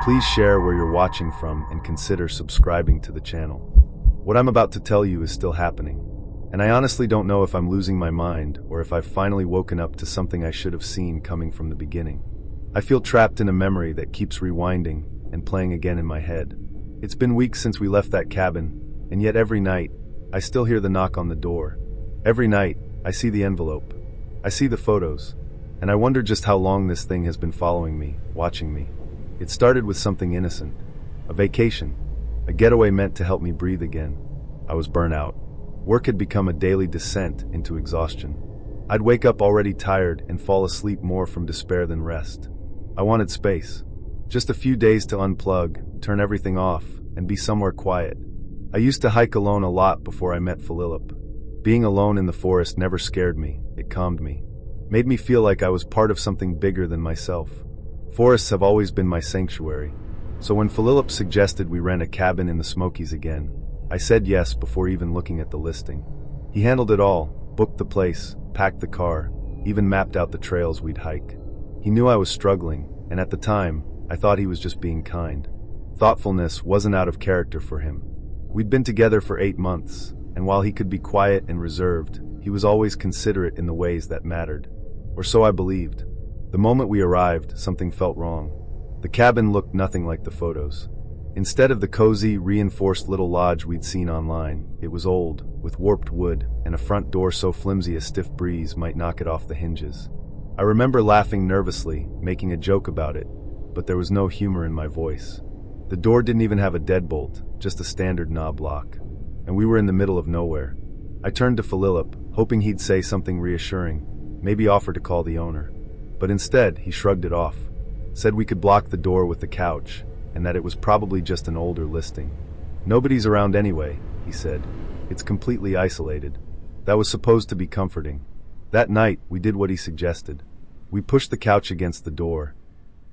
Please share where you're watching from and consider subscribing to the channel. What I'm about to tell you is still happening, and I honestly don't know if I'm losing my mind or if I've finally woken up to something I should have seen coming from the beginning. I feel trapped in a memory that keeps rewinding and playing again in my head. It's been weeks since we left that cabin, and yet every night, I still hear the knock on the door. Every night, I see the envelope. I see the photos, and I wonder just how long this thing has been following me, watching me. It started with something innocent, a vacation, a getaway meant to help me breathe again. I was burnt out. Work had become a daily descent into exhaustion. I'd wake up already tired and fall asleep more from despair than rest. I wanted space. Just a few days to unplug, turn everything off, and be somewhere quiet. I used to hike alone a lot before I met Philip. Being alone in the forest never scared me, it calmed me. Made me feel like I was part of something bigger than myself. Forests have always been my sanctuary. So when Philip suggested we rent a cabin in the Smokies again, I said yes before even looking at the listing. He handled it all, booked the place, packed the car, even mapped out the trails we'd hike. He knew I was struggling, and at the time, I thought he was just being kind. Thoughtfulness wasn't out of character for him. We'd been together for 8 months, and while he could be quiet and reserved, he was always considerate in the ways that mattered. Or so I believed. The moment we arrived, something felt wrong. The cabin looked nothing like the photos. Instead of the cozy, reinforced little lodge we'd seen online, it was old, with warped wood, and a front door so flimsy a stiff breeze might knock it off the hinges. I remember laughing nervously, making a joke about it, but there was no humor in my voice. The door didn't even have a deadbolt, just a standard knob lock. And we were in the middle of nowhere. I turned to Philip, hoping he'd say something reassuring, maybe offer to call the owner. But instead, he shrugged it off, said we could block the door with the couch, and that it was probably just an older listing. Nobody's around anyway, he said. It's completely isolated. That was supposed to be comforting. That night, we did what he suggested. We pushed the couch against the door,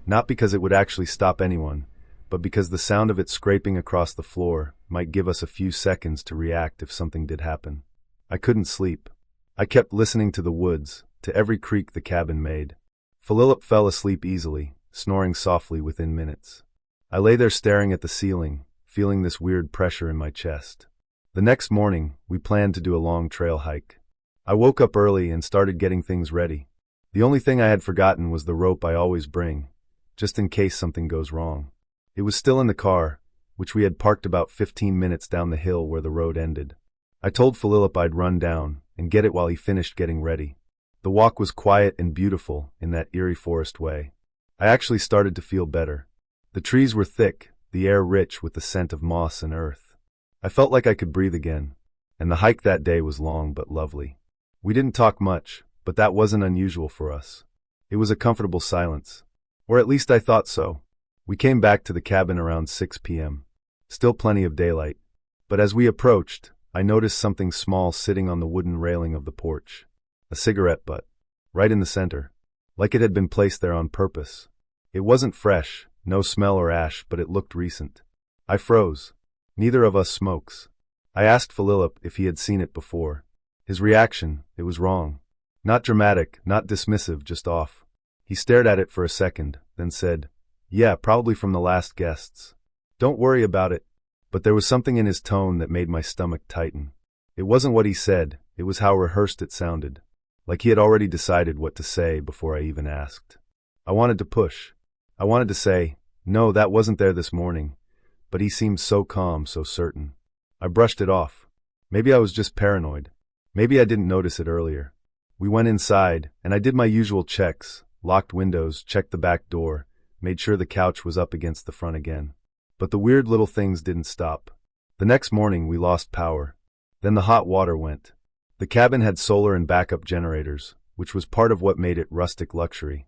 not because it would actually stop anyone, but because the sound of it scraping across the floor might give us a few seconds to react if something did happen. I couldn't sleep. I kept listening to the woods, to every creak the cabin made. Philip fell asleep easily, snoring softly within minutes. I lay there staring at the ceiling, feeling this weird pressure in my chest. The next morning, we planned to do a long trail hike. I woke up early and started getting things ready. The only thing I had forgotten was the rope I always bring, just in case something goes wrong. It was still in the car, which we had parked about 15 minutes down the hill where the road ended. I told Philip I'd run down and get it while he finished getting ready. The walk was quiet and beautiful in that eerie forest way. I actually started to feel better. The trees were thick, the air rich with the scent of moss and earth. I felt like I could breathe again, and the hike that day was long but lovely. We didn't talk much, but that wasn't unusual for us. It was a comfortable silence. Or at least I thought so. We came back to the cabin around 6 p.m. Still plenty of daylight. But as we approached, I noticed something small sitting on the wooden railing of the porch. A cigarette butt, right in the center, like it had been placed there on purpose. It wasn't fresh, no smell or ash, but it looked recent. I froze. Neither of us smokes. I asked Philip if he had seen it before. His reaction, it was wrong. Not dramatic, not dismissive, just off. He stared at it for a second, then said, "Yeah, probably from the last guests. Don't worry about it." But there was something in his tone that made my stomach tighten. It wasn't what he said, it was how rehearsed it sounded. Like he had already decided what to say before I even asked. I wanted to push. I wanted to say, "No, that wasn't there this morning." But he seemed so calm, so certain. I brushed it off. Maybe I was just paranoid. Maybe I didn't notice it earlier. We went inside, and I did my usual checks, locked windows, checked the back door, made sure the couch was up against the front again. But the weird little things didn't stop. The next morning, we lost power. Then the hot water went. The cabin had solar and backup generators, which was part of what made it rustic luxury,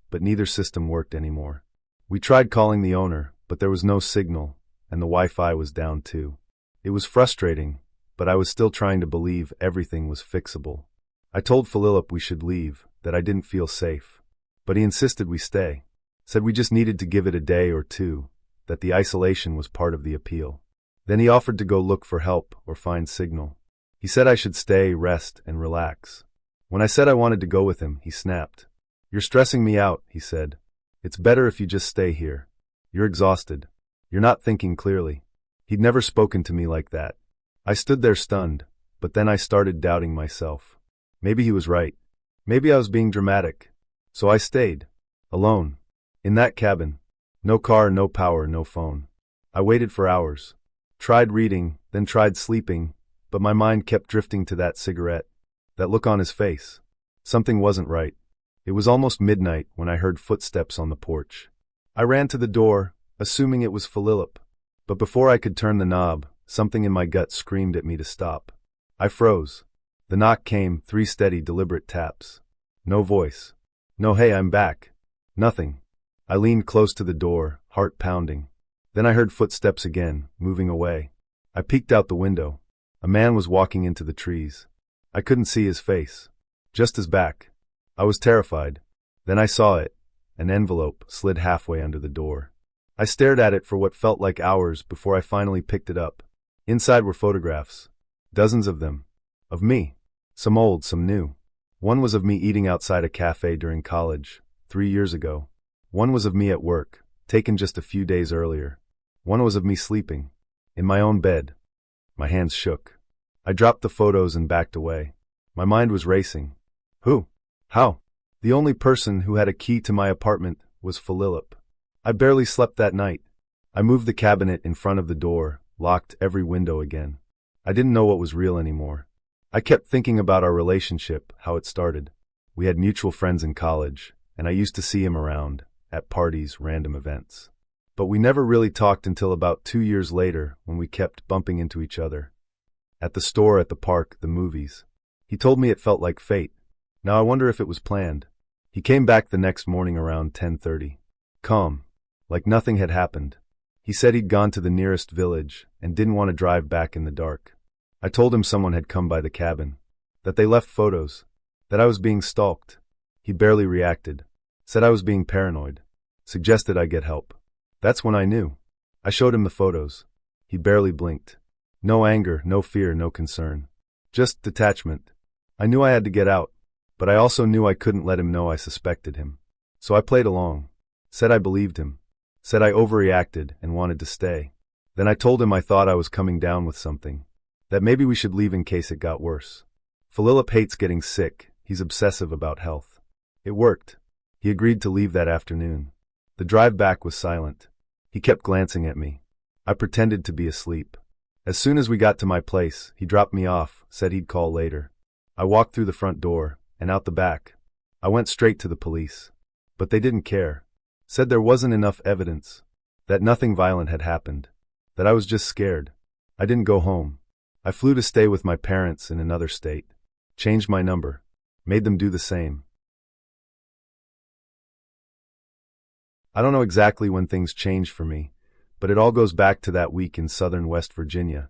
but neither system worked anymore. We tried calling the owner, but there was no signal, and the Wi-Fi was down too. It was frustrating, but I was still trying to believe everything was fixable. I told Philip we should leave, that I didn't feel safe. But he insisted we stay. Said we just needed to give it a day or two, that the isolation was part of the appeal. Then he offered to go look for help or find signal. He said I should stay, rest, and relax. When I said I wanted to go with him, he snapped. "You're stressing me out," he said. "It's better if you just stay here." You're exhausted. You're not thinking clearly. He'd never spoken to me like that. I stood there stunned, but then I started doubting myself. Maybe he was right. Maybe I was being dramatic. So I stayed. Alone. In that cabin. No car, no power, no phone. I waited for hours. Tried reading, then tried sleeping, but my mind kept drifting to that cigarette. That look on his face. Something wasn't right. It was almost midnight when I heard footsteps on the porch. I ran to the door, assuming it was Philip. But before I could turn the knob, something in my gut screamed at me to stop. I froze. The knock came, 3 steady, deliberate taps. No voice. No "Hey, I'm back." Nothing. I leaned close to the door, heart pounding. Then I heard footsteps again, moving away. I peeked out the window. A man was walking into the trees. I couldn't see his face. Just his back. I was terrified. Then I saw it. An envelope slid halfway under the door. I stared at it for what felt like hours before I finally picked it up. Inside were photographs. Dozens of them. Of me. Some old, some new. One was of me eating outside a cafe during college, 3 years ago. One was of me at work, taken just a few days earlier. One was of me sleeping. In my own bed. My hands shook. I dropped the photos and backed away. My mind was racing. Who? How? The only person who had a key to my apartment was Philip. I barely slept that night. I moved the cabinet in front of the door, locked every window again. I didn't know what was real anymore. I kept thinking about our relationship, how it started. We had mutual friends in college, and I used to see him around, at parties, random events. But we never really talked until about 2 years later when we kept bumping into each other. At the store, at the park, the movies. He told me it felt like fate. Now I wonder if it was planned. He came back the next morning around 10:30. Calm. Like nothing had happened. He said he'd gone to the nearest village and didn't want to drive back in the dark. I told him someone had come by the cabin. That they left photos. That I was being stalked. He barely reacted. Said I was being paranoid. Suggested I get help. That's when I knew. I showed him the photos. He barely blinked. No anger, no fear, no concern. Just detachment. I knew I had to get out, but I also knew I couldn't let him know I suspected him. So I played along. Said I believed him. Said I overreacted and wanted to stay. Then I told him I thought I was coming down with something. That maybe we should leave in case it got worse. Philip hates getting sick. He's obsessive about health. It worked. He agreed to leave that afternoon. The drive back was silent. He kept glancing at me. I pretended to be asleep. As soon as we got to my place, he dropped me off, said he'd call later. I walked through the front door, and out the back. I went straight to the police. But they didn't care. Said there wasn't enough evidence. That nothing violent had happened. That I was just scared. I didn't go home. I flew to stay with my parents in another state. Changed my number. Made them do the same. I don't know exactly when things changed for me, but it all goes back to that week in southern West Virginia,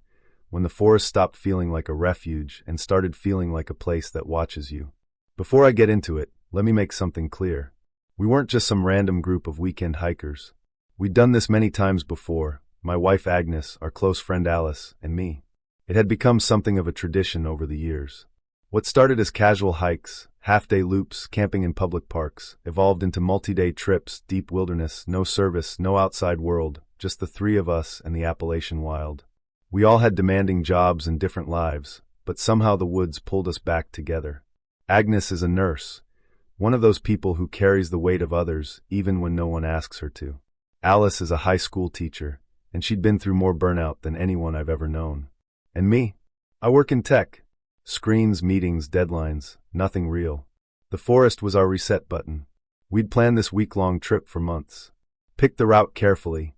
when the forest stopped feeling like a refuge and started feeling like a place that watches you. Before I get into it, let me make something clear. We weren't just some random group of weekend hikers. We'd done this many times before, my wife Agnes, our close friend Alice, and me. It had become something of a tradition over the years. What started as casual hikes, half-day loops, camping in public parks, evolved into multi-day trips, deep wilderness, no service, no outside world, just the 3 of us and the Appalachian wild. We all had demanding jobs and different lives, but somehow the woods pulled us back together. Agnes is a nurse, one of those people who carries the weight of others even when no one asks her to. Alice is a high school teacher, and she'd been through more burnout than anyone I've ever known. And me? I work in tech. Screens, meetings, deadlines, nothing real. The forest was our reset button. We'd planned this week-long trip for months. Picked the route carefully,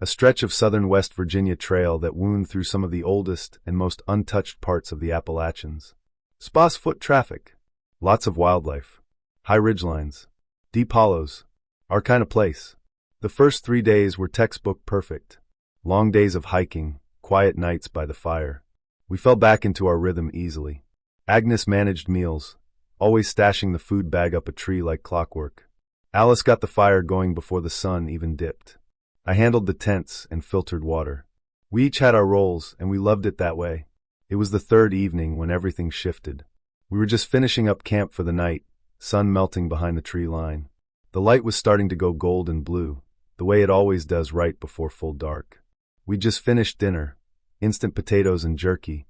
a stretch of southern West Virginia trail that wound through some of the oldest and most untouched parts of the Appalachians. Sparse foot traffic, lots of wildlife, high ridgelines, deep hollows, our kind of place. The first 3 days were textbook perfect. Long days of hiking, quiet nights by the fire. We fell back into our rhythm easily. Agnes managed meals, always stashing the food bag up a tree like clockwork. Alice got the fire going before the sun even dipped. I handled the tents and filtered water. We each had our roles, and we loved it that way. It was the 3rd evening when everything shifted. We were just finishing up camp for the night, sun melting behind the tree line. The light was starting to go gold and blue, the way it always does right before full dark. We'd just finished dinner, instant potatoes and jerky,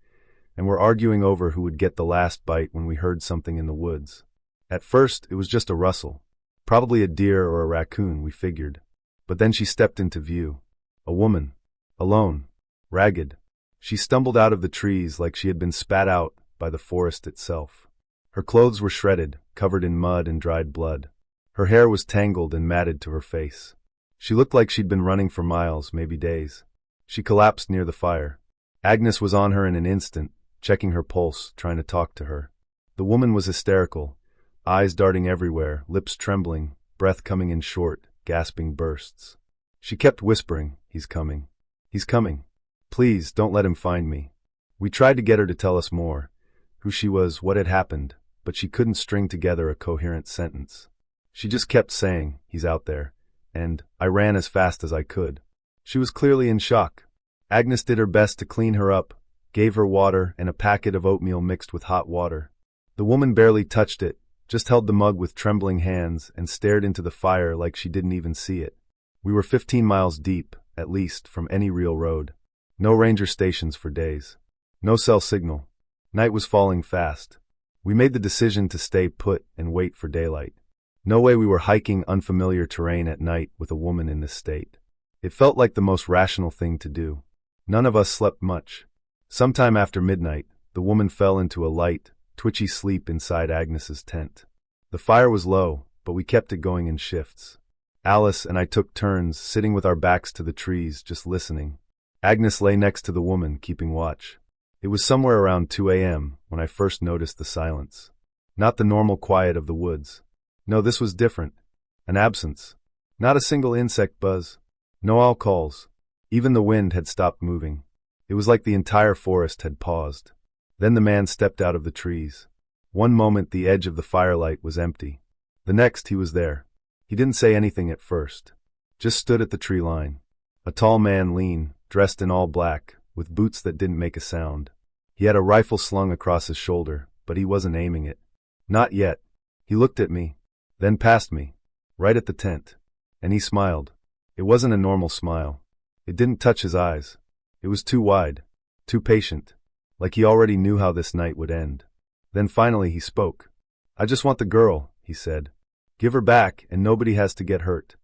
and were arguing over who would get the last bite when we heard something in the woods. At first, it was just a rustle. Probably a deer or a raccoon, we figured. But then she stepped into view. A woman. Alone. Ragged. She stumbled out of the trees like she had been spat out by the forest itself. Her clothes were shredded, covered in mud and dried blood. Her hair was tangled and matted to her face. She looked like she'd been running for miles, maybe days. She collapsed near the fire. Agnes was on her in an instant, checking her pulse, trying to talk to her. The woman was hysterical, eyes darting everywhere, lips trembling, breath coming in short, gasping bursts. She kept whispering, "He's coming. He's coming. Please, don't let him find me." We tried to get her to tell us more, who she was, what had happened, but she couldn't string together a coherent sentence. She just kept saying, "He's out there," and I ran as fast as I could. She was clearly in shock. Agnes did her best to clean her up, gave her water and a packet of oatmeal mixed with hot water. The woman barely touched it, just held the mug with trembling hands and stared into the fire like she didn't even see it. We were 15 miles deep, at least, from any real road. No ranger stations for days. No cell signal. Night was falling fast. We made the decision to stay put and wait for daylight. No way we were hiking unfamiliar terrain at night with a woman in this state. It felt like the most rational thing to do. None of us slept much. Sometime after midnight, the woman fell into a light, twitchy sleep inside Agnes's tent. The fire was low, but we kept it going in shifts. Alice and I took turns sitting with our backs to the trees, just listening. Agnes lay next to the woman, keeping watch. It was somewhere around 2 a.m. when I first noticed the silence. Not the normal quiet of the woods. No, this was different. An absence. Not a single insect buzz. No owl calls. Even the wind had stopped moving. It was like the entire forest had paused. Then the man stepped out of the trees. One moment the edge of the firelight was empty. The next he was there. He didn't say anything at first. Just stood at the tree line. A tall man, lean, dressed in all black, with boots that didn't make a sound. He had a rifle slung across his shoulder, but he wasn't aiming it. Not yet. He looked at me, then past me, right at the tent. And he smiled. It wasn't a normal smile. It didn't touch his eyes. It was too wide, too patient, like he already knew how this night would end. Then finally he spoke. "I just want the girl," he said. "Give her back and nobody has to get hurt."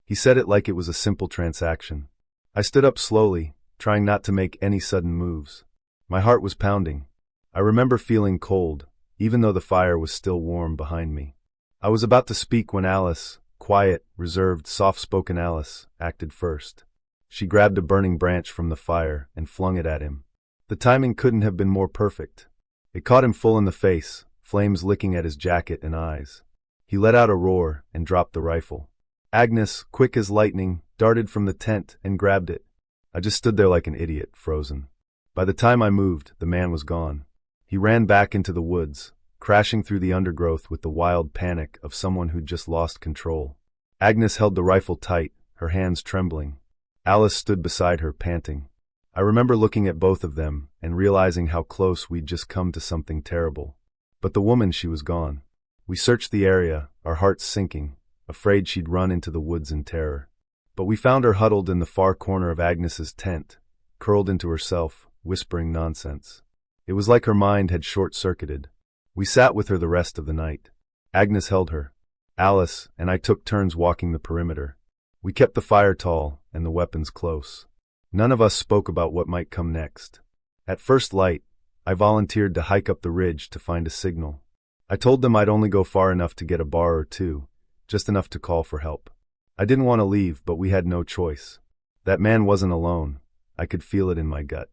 He said it like it was a simple transaction. I stood up slowly, trying not to make any sudden moves. My heart was pounding. I remember feeling cold, even though the fire was still warm behind me. I was about to speak when Alice, quiet, reserved, soft-spoken Alice, acted first. She grabbed a burning branch from the fire and flung it at him. The timing couldn't have been more perfect. It caught him full in the face, flames licking at his jacket and eyes. He let out a roar and dropped the rifle. Agnes, quick as lightning, darted from the tent and grabbed it. I just stood there like an idiot, frozen. By the time I moved, the man was gone. He ran back into the woods, crashing through the undergrowth with the wild panic of someone who'd just lost control. Agnes held the rifle tight, her hands trembling. Alice stood beside her, panting. I remember looking at both of them and realizing how close we'd just come to something terrible. But the woman, she was gone. We searched the area, our hearts sinking, afraid she'd run into the woods in terror. But we found her huddled in the far corner of Agnes's tent, curled into herself, whispering nonsense. It was like her mind had short-circuited. We sat with her the rest of the night. Agnes held her. Alice and I took turns walking the perimeter. We kept the fire tall and the weapons close. None of us spoke about what might come next. At first light, I volunteered to hike up the ridge to find a signal. I told them I'd only go far enough to get a bar or two, just enough to call for help. I didn't want to leave, but we had no choice. That man wasn't alone. I could feel it in my gut.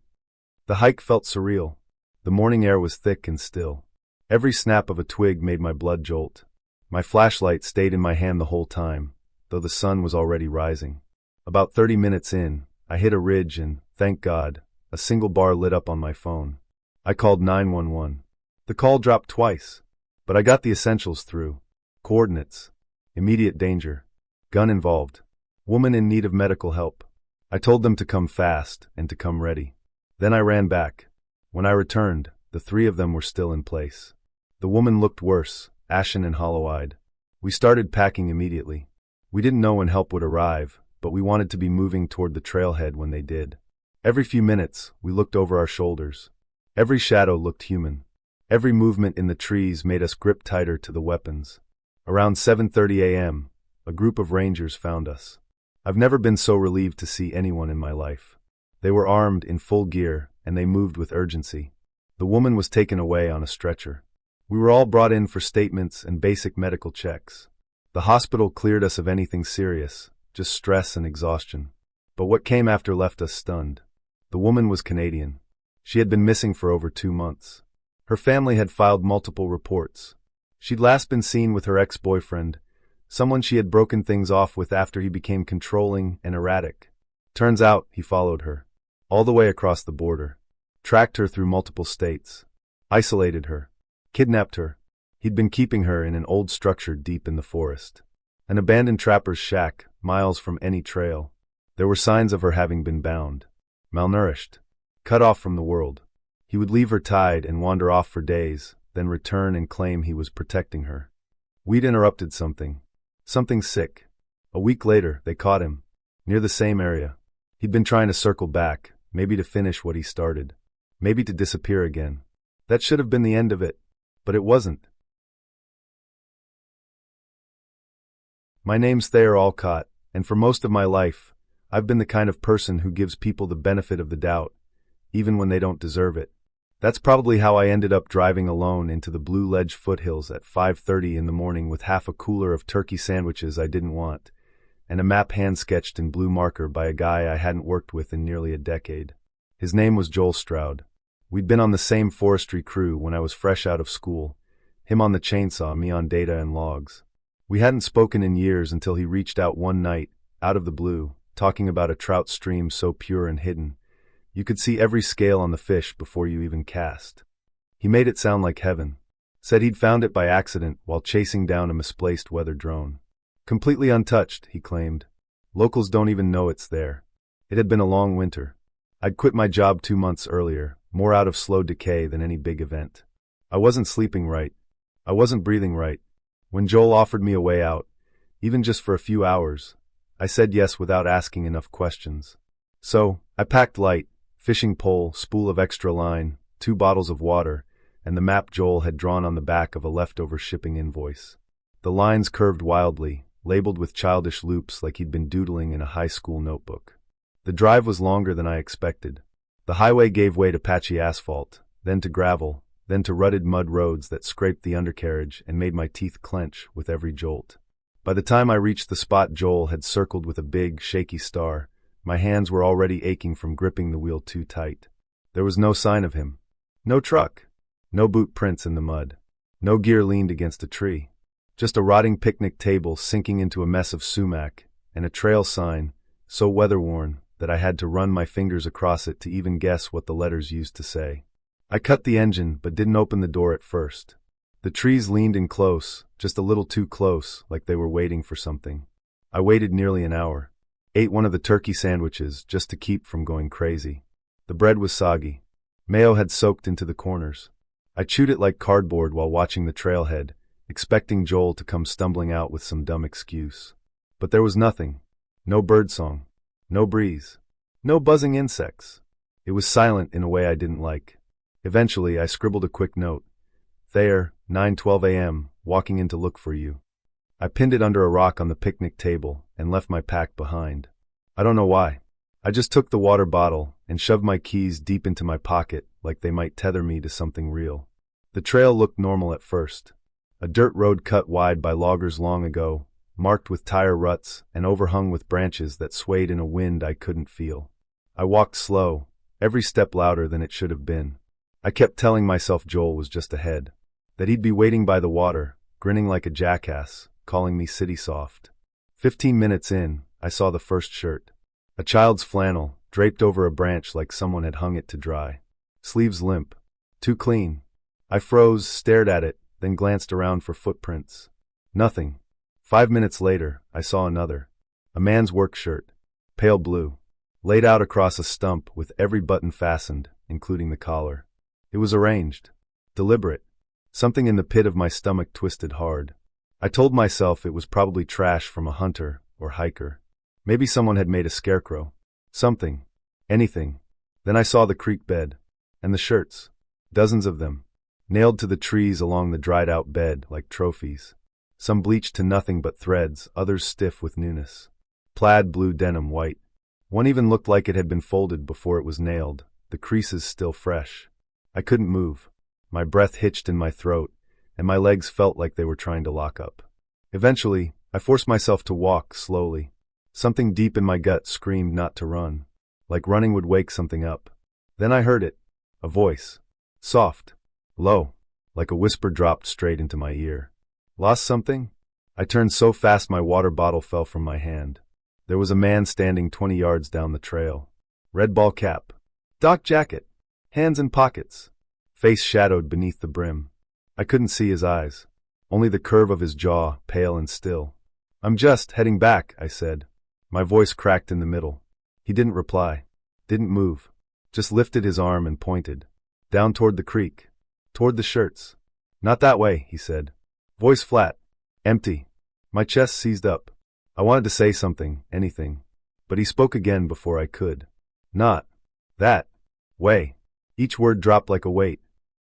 The hike felt surreal. The morning air was thick and still. Every snap of a twig made my blood jolt. My flashlight stayed in my hand the whole time, though the sun was already rising. About 30 minutes in, I hit a ridge and, thank God, a single bar lit up on my phone. I called 911. The call dropped twice, but I got the essentials through. Coordinates. Immediate danger. Gun involved. Woman in need of medical help. I told them to come fast and to come ready. Then I ran back. When I returned, the three of them were still in place. The woman looked worse, ashen and hollow-eyed. We started packing immediately. We didn't know when help would arrive, but we wanted to be moving toward the trailhead when they did. Every few minutes, we looked over our shoulders. Every shadow looked human. Every movement in the trees made us grip tighter to the weapons. Around 7:30 a.m., a group of rangers found us. I've never been so relieved to see anyone in my life. They were armed in full gear, and they moved with urgency. The woman was taken away on a stretcher. We were all brought in for statements and basic medical checks. The hospital cleared us of anything serious, just stress and exhaustion. But what came after left us stunned. The woman was Canadian. She had been missing for over 2 months. Her family had filed multiple reports. She'd last been seen with her ex-boyfriend, someone she had broken things off with after he became controlling and erratic. Turns out he followed her, all the way across the border, tracked her through multiple states, isolated her, kidnapped her. He'd been keeping her in an old structure deep in the forest, an abandoned trapper's shack, miles from any trail. There were signs of her having been bound, malnourished, cut off from the world. He would leave her tied and wander off for days, then return and claim he was protecting her. We'd interrupted something sick. A week later, they caught him, near the same area. He'd been trying to circle back, maybe to finish what he started, maybe to disappear again. That should have been the end of it, but it wasn't. My name's Thayer Alcott, and for most of my life, I've been the kind of person who gives people the benefit of the doubt, even when they don't deserve it. That's probably how I ended up driving alone into the Blue Ledge foothills at 5:30 in the morning with half a cooler of turkey sandwiches I didn't want, and a map hand-sketched in blue marker by a guy I hadn't worked with in nearly a decade. His name was Joel Stroud. We'd been on the same forestry crew when I was fresh out of school, him on the chainsaw, me on data and logs. We hadn't spoken in years until he reached out one night, out of the blue, talking about a trout stream so pure and hidden. You could see every scale on the fish before you even cast. He made it sound like heaven. Said he'd found it by accident while chasing down a misplaced weather drone. Completely untouched, he claimed. Locals don't even know it's there. It had been a long winter. I'd quit my job 2 months earlier, more out of slow decay than any big event. I wasn't sleeping right. I wasn't breathing right. When Joel offered me a way out, even just for a few hours, I said yes without asking enough questions. So, I packed light. Fishing pole, spool of extra line, 2 bottles of water, and the map Joel had drawn on the back of a leftover shipping invoice. The lines curved wildly, labeled with childish loops like he'd been doodling in a high school notebook. The drive was longer than I expected. The highway gave way to patchy asphalt, then to gravel, then to rutted mud roads that scraped the undercarriage and made my teeth clench with every jolt. By the time I reached the spot Joel had circled with a big, shaky star, my hands were already aching from gripping the wheel too tight. There was no sign of him. No truck. No boot prints in the mud. No gear leaned against a tree. Just a rotting picnic table sinking into a mess of sumac, and a trail sign, so weather-worn that I had to run my fingers across it to even guess what the letters used to say. I cut the engine but didn't open the door at first. The trees leaned in close, just a little too close, like they were waiting for something. I waited nearly an hour. Ate one of the turkey sandwiches just to keep from going crazy. The bread was soggy. Mayo had soaked into the corners. I chewed it like cardboard while watching the trailhead, expecting Joel to come stumbling out with some dumb excuse. But there was nothing. No birdsong. No breeze. No buzzing insects. It was silent in a way I didn't like. Eventually, I scribbled a quick note. Thayer, 9:12 a.m., walking in to look for you. I pinned it under a rock on the picnic table and left my pack behind. I don't know why. I just took the water bottle and shoved my keys deep into my pocket like they might tether me to something real. The trail looked normal at first. A dirt road cut wide by loggers long ago, marked with tire ruts and overhung with branches that swayed in a wind I couldn't feel. I walked slow, every step louder than it should have been. I kept telling myself Joel was just ahead, that he'd be waiting by the water, grinning like a jackass, calling me city soft. 15 minutes in, I saw the first shirt. A child's flannel, draped over a branch like someone had hung it to dry. Sleeves limp. Too clean. I froze, stared at it, then glanced around for footprints. Nothing. 5 minutes later, I saw another. A man's work shirt. Pale blue. Laid out across a stump with every button fastened, including the collar. It was arranged. Deliberate. Something in the pit of my stomach twisted hard. I told myself it was probably trash from a hunter or hiker. Maybe someone had made a scarecrow. Something. Anything. Then I saw the creek bed. And the shirts. Dozens of them. Nailed to the trees along the dried-out bed like trophies. Some bleached to nothing but threads, others stiff with newness. Plaid blue denim white. One even looked like it had been folded before it was nailed, the creases still fresh. I couldn't move. My breath hitched in my throat, and my legs felt like they were trying to lock up. Eventually, I forced myself to walk slowly. Something deep in my gut screamed not to run, like running would wake something up. Then I heard it, a voice. Soft. Low. Like a whisper dropped straight into my ear. Lost something? I turned so fast my water bottle fell from my hand. There was a man standing 20 yards down the trail. Red ball cap. Dock jacket. Hands in pockets. Face shadowed beneath the brim. I couldn't see his eyes. Only the curve of his jaw, pale and still. I'm just heading back, I said. My voice cracked in the middle. He didn't reply. Didn't move. Just lifted his arm and pointed. Down toward the creek. Toward the shirts. Not that way, he said. Voice flat. Empty. My chest seized up. I wanted to say something, anything. But he spoke again before I could. Not that way. Each word dropped like a weight.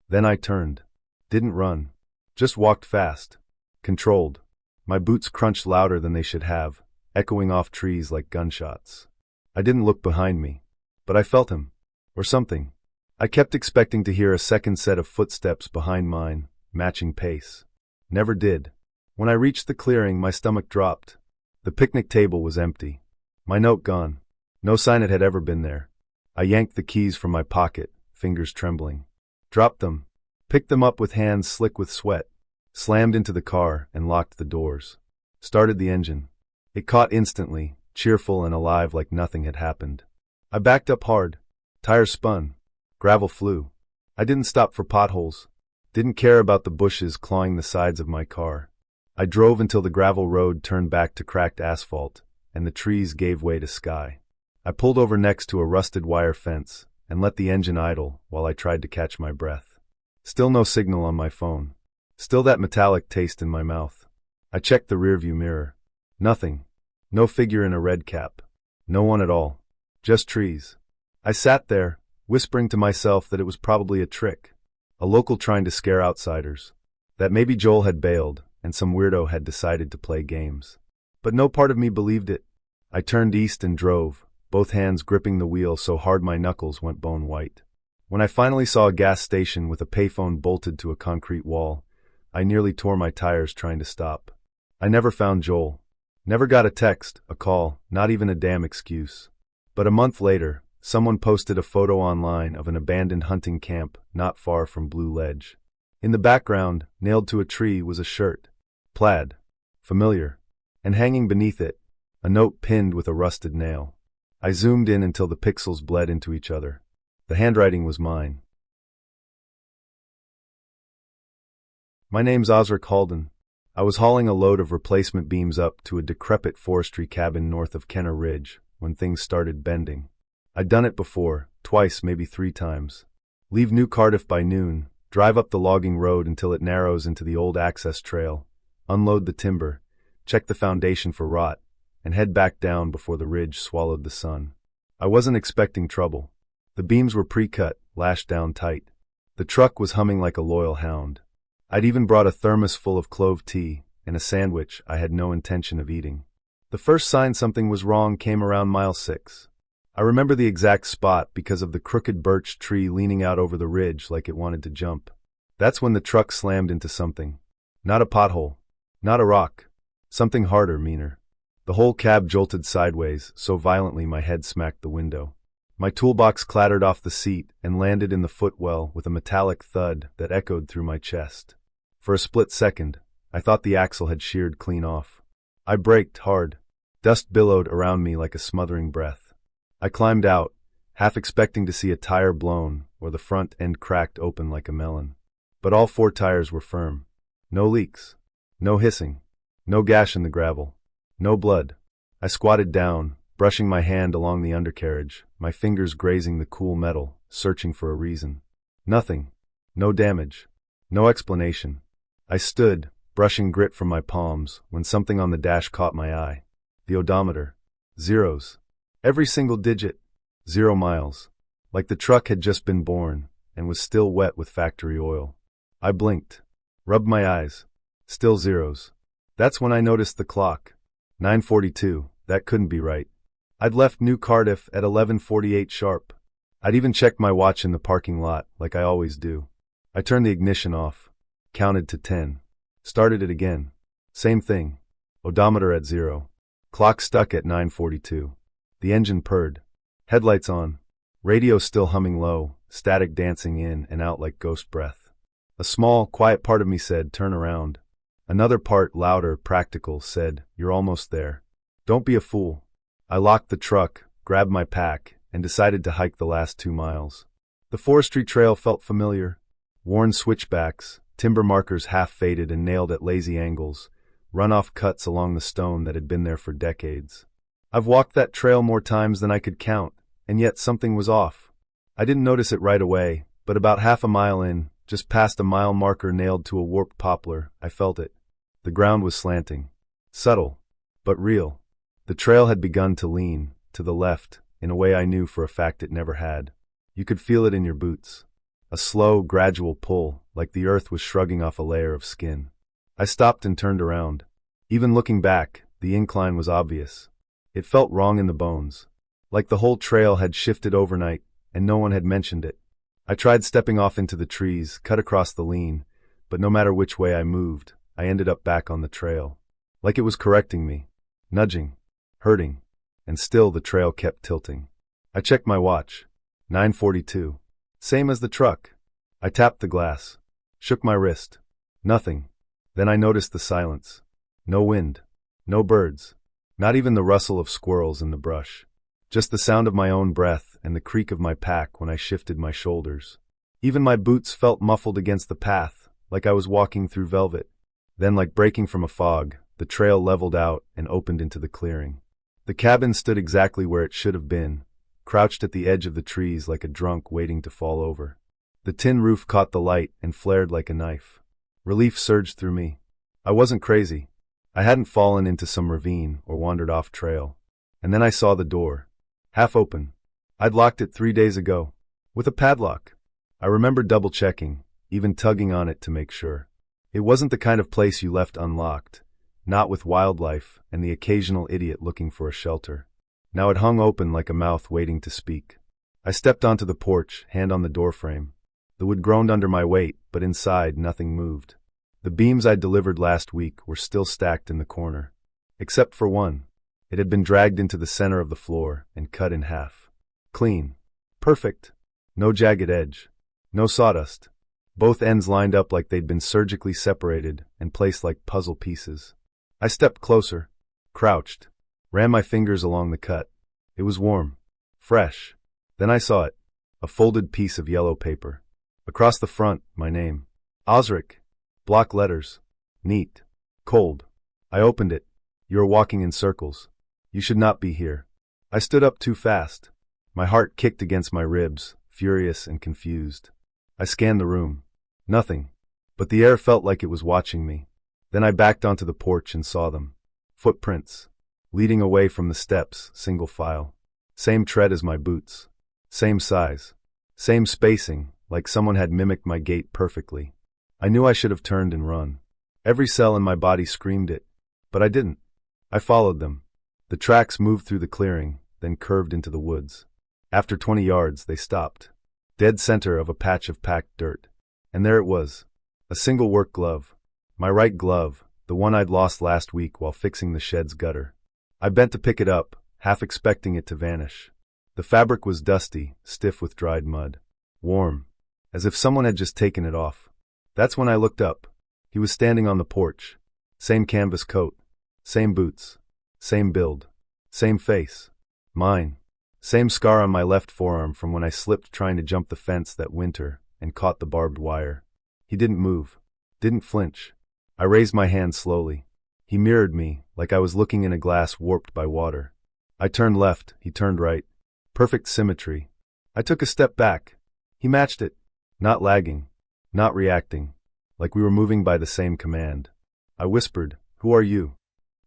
Then I turned. Didn't run. Just walked fast. Controlled. My boots crunched louder than they should have, echoing off trees like gunshots. I didn't look behind me. But I felt him. Or something. I kept expecting to hear a second set of footsteps behind mine, matching pace. Never did. When I reached the clearing, my stomach dropped. The picnic table was empty. My note gone. No sign it had ever been there. I yanked the keys from my pocket, fingers trembling. Dropped them. Picked them up with hands slick with sweat. Slammed into the car and locked the doors. Started the engine. It caught instantly, cheerful and alive like nothing had happened. I backed up hard. Tires spun. Gravel flew. I didn't stop for potholes. Didn't care about the bushes clawing the sides of my car. I drove until the gravel road turned back to cracked asphalt, and the trees gave way to sky. I pulled over next to a rusted wire fence, and let the engine idle while I tried to catch my breath. Still no signal on my phone. Still that metallic taste in my mouth. I checked the rearview mirror. Nothing. No figure in a red cap. No one at all. Just trees. I sat there, whispering to myself that it was probably a trick. A local trying to scare outsiders. That maybe Joel had bailed, and some weirdo had decided to play games. But no part of me believed it. I turned east and drove, both hands gripping the wheel so hard my knuckles went bone white. When I finally saw a gas station with a payphone bolted to a concrete wall, I nearly tore my tires trying to stop. I never found Joel. Never got a text, a call, not even a damn excuse. But a month later, someone posted a photo online of an abandoned hunting camp not far from Blue Ledge. In the background, nailed to a tree, was a shirt. Plaid. Familiar. And hanging beneath it, a note pinned with a rusted nail. I zoomed in until the pixels bled into each other. The handwriting was mine. My name's Osric Halden. I was hauling a load of replacement beams up to a decrepit forestry cabin north of Kenner Ridge when things started bending. I'd done it before, twice, maybe 3 times. Leave New Cardiff by noon, drive up the logging road until it narrows into the old access trail, unload the timber, check the foundation for rot, and head back down before the ridge swallowed the sun. I wasn't expecting trouble. The beams were pre-cut, lashed down tight. The truck was humming like a loyal hound. I'd even brought a thermos full of clove tea and a sandwich I had no intention of eating. The first sign something was wrong came around mile 6. I remember the exact spot because of the crooked birch tree leaning out over the ridge like it wanted to jump. That's when the truck slammed into something. Not a pothole. Not a rock. Something harder, meaner. The whole cab jolted sideways so violently my head smacked the window. My toolbox clattered off the seat and landed in the footwell with a metallic thud that echoed through my chest. For a split second, I thought the axle had sheared clean off. I braked hard. Dust billowed around me like a smothering breath. I climbed out, half expecting to see a tire blown or the front end cracked open like a melon. But all 4 tires were firm. No leaks. No hissing. No gash in the gravel. No blood. I squatted down, brushing my hand along the undercarriage, my fingers grazing the cool metal, searching for a reason. Nothing. No damage. No explanation. I stood, brushing grit from my palms, when something on the dash caught my eye. The odometer. Zeros. Every single digit. 0 miles. Like the truck had just been born, and was still wet with factory oil. I blinked. Rubbed my eyes. Still zeros. That's when I noticed the clock. 9:42, that couldn't be right. I'd left New Cardiff at 11:48 sharp. I'd even checked my watch in the parking lot, like I always do. I turned the ignition off. Counted to 10. Started it again. Same thing. Odometer at 0. Clock stuck at 9:42. The engine purred. Headlights on. Radio still humming low, static dancing in and out like ghost breath. A small, quiet part of me said, turn around. Another part, louder, practical, said, you're almost there. Don't be a fool. I locked the truck, grabbed my pack, and decided to hike the last 2 miles. The forestry trail felt familiar. Worn switchbacks, timber markers half faded and nailed at lazy angles, runoff cuts along the stone that had been there for decades. I've walked that trail more times than I could count, and yet something was off. I didn't notice it right away, but about half a mile in, just past a mile marker nailed to a warped poplar, I felt it. The ground was slanting. Subtle, but real. The trail had begun to lean, to the left, in a way I knew for a fact it never had. You could feel it in your boots. A slow, gradual pull, like the earth was shrugging off a layer of skin. I stopped and turned around. Even looking back, the incline was obvious. It felt wrong in the bones. Like the whole trail had shifted overnight, and no one had mentioned it. I tried stepping off into the trees, cut across the lean, but no matter which way I moved, I ended up back on the trail. Like it was correcting me, nudging, hurting, and still the trail kept tilting. I checked my watch. 9:42. Same as the truck. I tapped the glass, shook my wrist. Nothing. Then I noticed the silence. No wind. No birds. Not even the rustle of squirrels in the brush. Just the sound of my own breath and the creak of my pack when I shifted my shoulders. Even my boots felt muffled against the path, like I was walking through velvet. Then, like breaking from a fog, the trail leveled out and opened into the clearing. The cabin stood exactly where it should have been, crouched at the edge of the trees like a drunk waiting to fall over. The tin roof caught the light and flared like a knife. Relief surged through me. I wasn't crazy. I hadn't fallen into some ravine or wandered off trail. And then I saw the door. Half open. I'd locked it 3 days ago. With a padlock. I remember double-checking, even tugging on it to make sure. It wasn't the kind of place you left unlocked. Not with wildlife and the occasional idiot looking for a shelter. Now it hung open like a mouth waiting to speak. I stepped onto the porch, hand on the doorframe. The wood groaned under my weight, but inside nothing moved. The beams I'd delivered last week were still stacked in the corner. Except for one. It had been dragged into the center of the floor and cut in half. Clean. Perfect. No jagged edge. No sawdust. Both ends lined up like they'd been surgically separated and placed like puzzle pieces. I stepped closer, crouched, ran my fingers along the cut. It was warm, fresh. Then I saw it, a folded piece of yellow paper. Across the front, my name. Osric. Block letters. Neat. Cold. I opened it. You're walking in circles. You should not be here. I stood up too fast. My heart kicked against my ribs, furious and confused. I scanned the room. Nothing. But the air felt like it was watching me. Then I backed onto the porch and saw them. Footprints. Leading away from the steps, single file. Same tread as my boots. Same size. Same spacing, like someone had mimicked my gait perfectly. I knew I should have turned and run. Every cell in my body screamed it. But I didn't. I followed them. The tracks moved through the clearing, then curved into the woods. After 20 yards, they stopped. Dead center of a patch of packed dirt. And there it was. A single work glove. My right glove, the one I'd lost last week while fixing the shed's gutter. I bent to pick it up, half expecting it to vanish. The fabric was dusty, stiff with dried mud. Warm. As if someone had just taken it off. That's when I looked up. He was standing on the porch. Same canvas coat. Same boots. Same build. Same face. Mine. Same scar on my left forearm from when I slipped trying to jump the fence that winter and caught the barbed wire. He didn't move. Didn't flinch. I raised my hand slowly. He mirrored me, like I was looking in a glass warped by water. I turned left, he turned right. Perfect symmetry. I took a step back. He matched it. Not lagging. Not reacting. Like we were moving by the same command. I whispered, "Who are you?"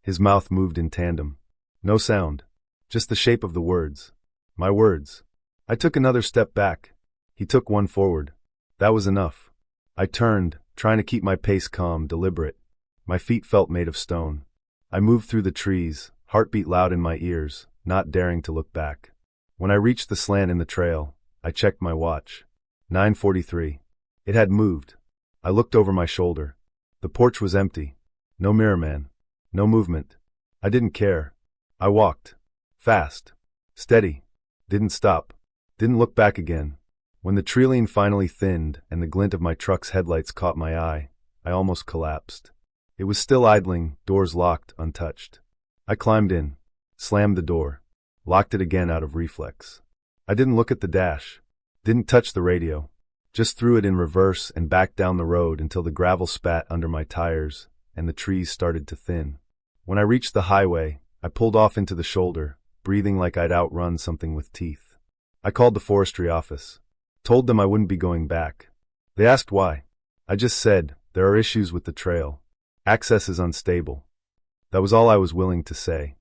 His mouth moved in tandem. No sound. Just the shape of the words. My words. I took another step back. He took one forward. That was enough. I turned, trying to keep my pace calm, deliberate. My feet felt made of stone. I moved through the trees, heartbeat loud in my ears, not daring to look back. When I reached the slant in the trail, I checked my watch. 9:43. It had moved. I looked over my shoulder. The porch was empty. No mirror man. No movement. I didn't care. I walked. Fast. Steady. Didn't stop. Didn't look back again. When the trailing finally thinned and the glint of my truck's headlights caught my eye, I almost collapsed. It was still idling, doors locked, untouched. I climbed in, slammed the door, locked it again out of reflex. I didn't look at the dash, didn't touch the radio, just threw it in reverse and backed down the road until the gravel spat under my tires and the trees started to thin. When I reached the highway, I pulled off into the shoulder, breathing like I'd outrun something with teeth. I called the forestry office. Told them I wouldn't be going back. They asked why. I just said, there are issues with the trail. Access is unstable. That was all I was willing to say.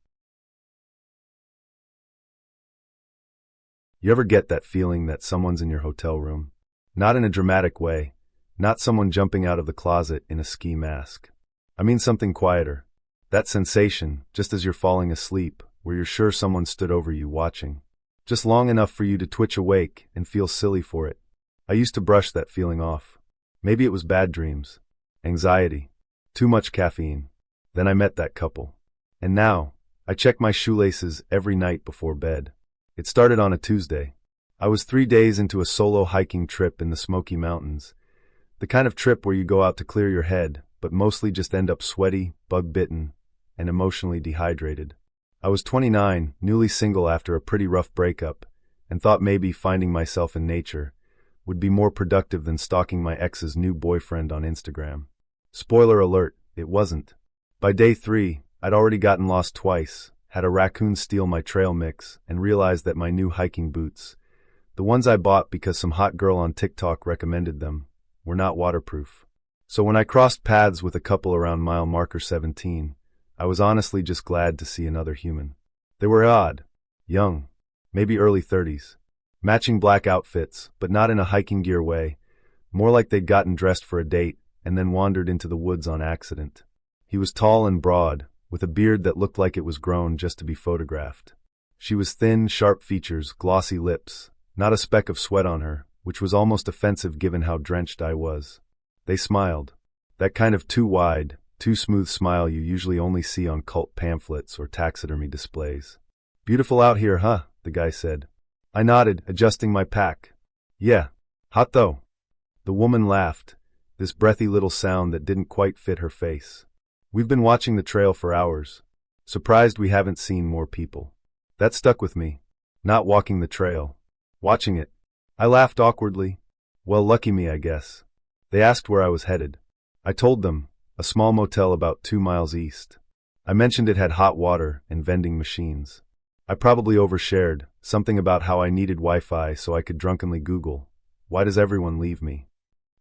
You ever get that feeling that someone's in your hotel room? Not in a dramatic way. Not someone jumping out of the closet in a ski mask. I mean something quieter. That sensation, just as you're falling asleep, where you're sure someone stood over you watching. Just long enough for you to twitch awake and feel silly for it. I used to brush that feeling off. Maybe it was bad dreams, anxiety, too much caffeine. Then I met that couple. And now, I check my shoelaces every night before bed. It started on a Tuesday. I was 3 days into a solo hiking trip in the Smoky Mountains. The kind of trip where you go out to clear your head, but mostly just end up sweaty, bug-bitten, and emotionally dehydrated. I was 29, newly single after a pretty rough breakup, and thought maybe finding myself in nature would be more productive than stalking my ex's new boyfriend on Instagram. Spoiler alert, it wasn't. By day 3, I'd already gotten lost twice, had a raccoon steal my trail mix, and realized that my new hiking boots, the ones I bought because some hot girl on TikTok recommended them, were not waterproof. So when I crossed paths with a couple around mile marker 17, I was honestly just glad to see another human. They were odd, young, maybe early 30s, matching black outfits, but not in a hiking gear way, more like they'd gotten dressed for a date and then wandered into the woods on accident. He was tall and broad, with a beard that looked like it was grown just to be photographed. She was thin, sharp features, glossy lips, not a speck of sweat on her, which was almost offensive given how drenched I was. They smiled. That kind of too wide, too smooth smile you usually only see on cult pamphlets or taxidermy displays. Beautiful out here, huh? The guy said. I nodded, adjusting my pack. Yeah. Hot though. The woman laughed, this breathy little sound that didn't quite fit her face. We've been watching the trail for hours. Surprised we haven't seen more people. That stuck with me. Not walking the trail. Watching it. I laughed awkwardly. Well, lucky me, I guess. They asked where I was headed. I told them, a small motel about 2 miles east. I mentioned it had hot water and vending machines. I probably overshared, something about how I needed Wi-Fi so I could drunkenly Google, why does everyone leave me?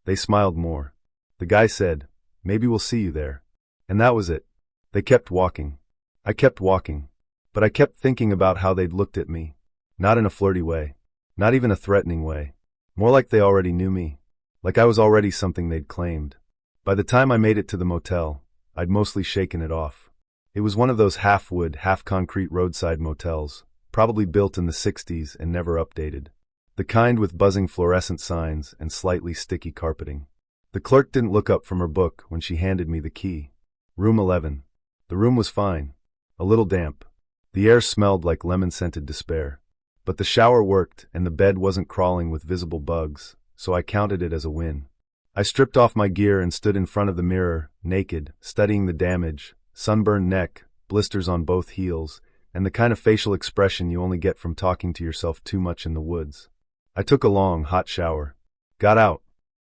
They smiled more. The guy said, maybe we'll see you there. And that was it. They kept walking. I kept walking. But I kept thinking about how they'd looked at me. Not in a flirty way. Not even a threatening way. More like they already knew me. Like I was already something they'd claimed. By the time I made it to the motel, I'd mostly shaken it off. It was one of those half-wood, half-concrete roadside motels, probably built in the 60s and never updated. The kind with buzzing fluorescent signs and slightly sticky carpeting. The clerk didn't look up from her book when she handed me the key. Room 11. The room was fine. A little damp. The air smelled like lemon-scented despair. But the shower worked and the bed wasn't crawling with visible bugs, so I counted it as a win. I stripped off my gear and stood in front of the mirror, naked, studying the damage, sunburned neck, blisters on both heels, and the kind of facial expression you only get from talking to yourself too much in the woods. I took a long, hot shower. Got out.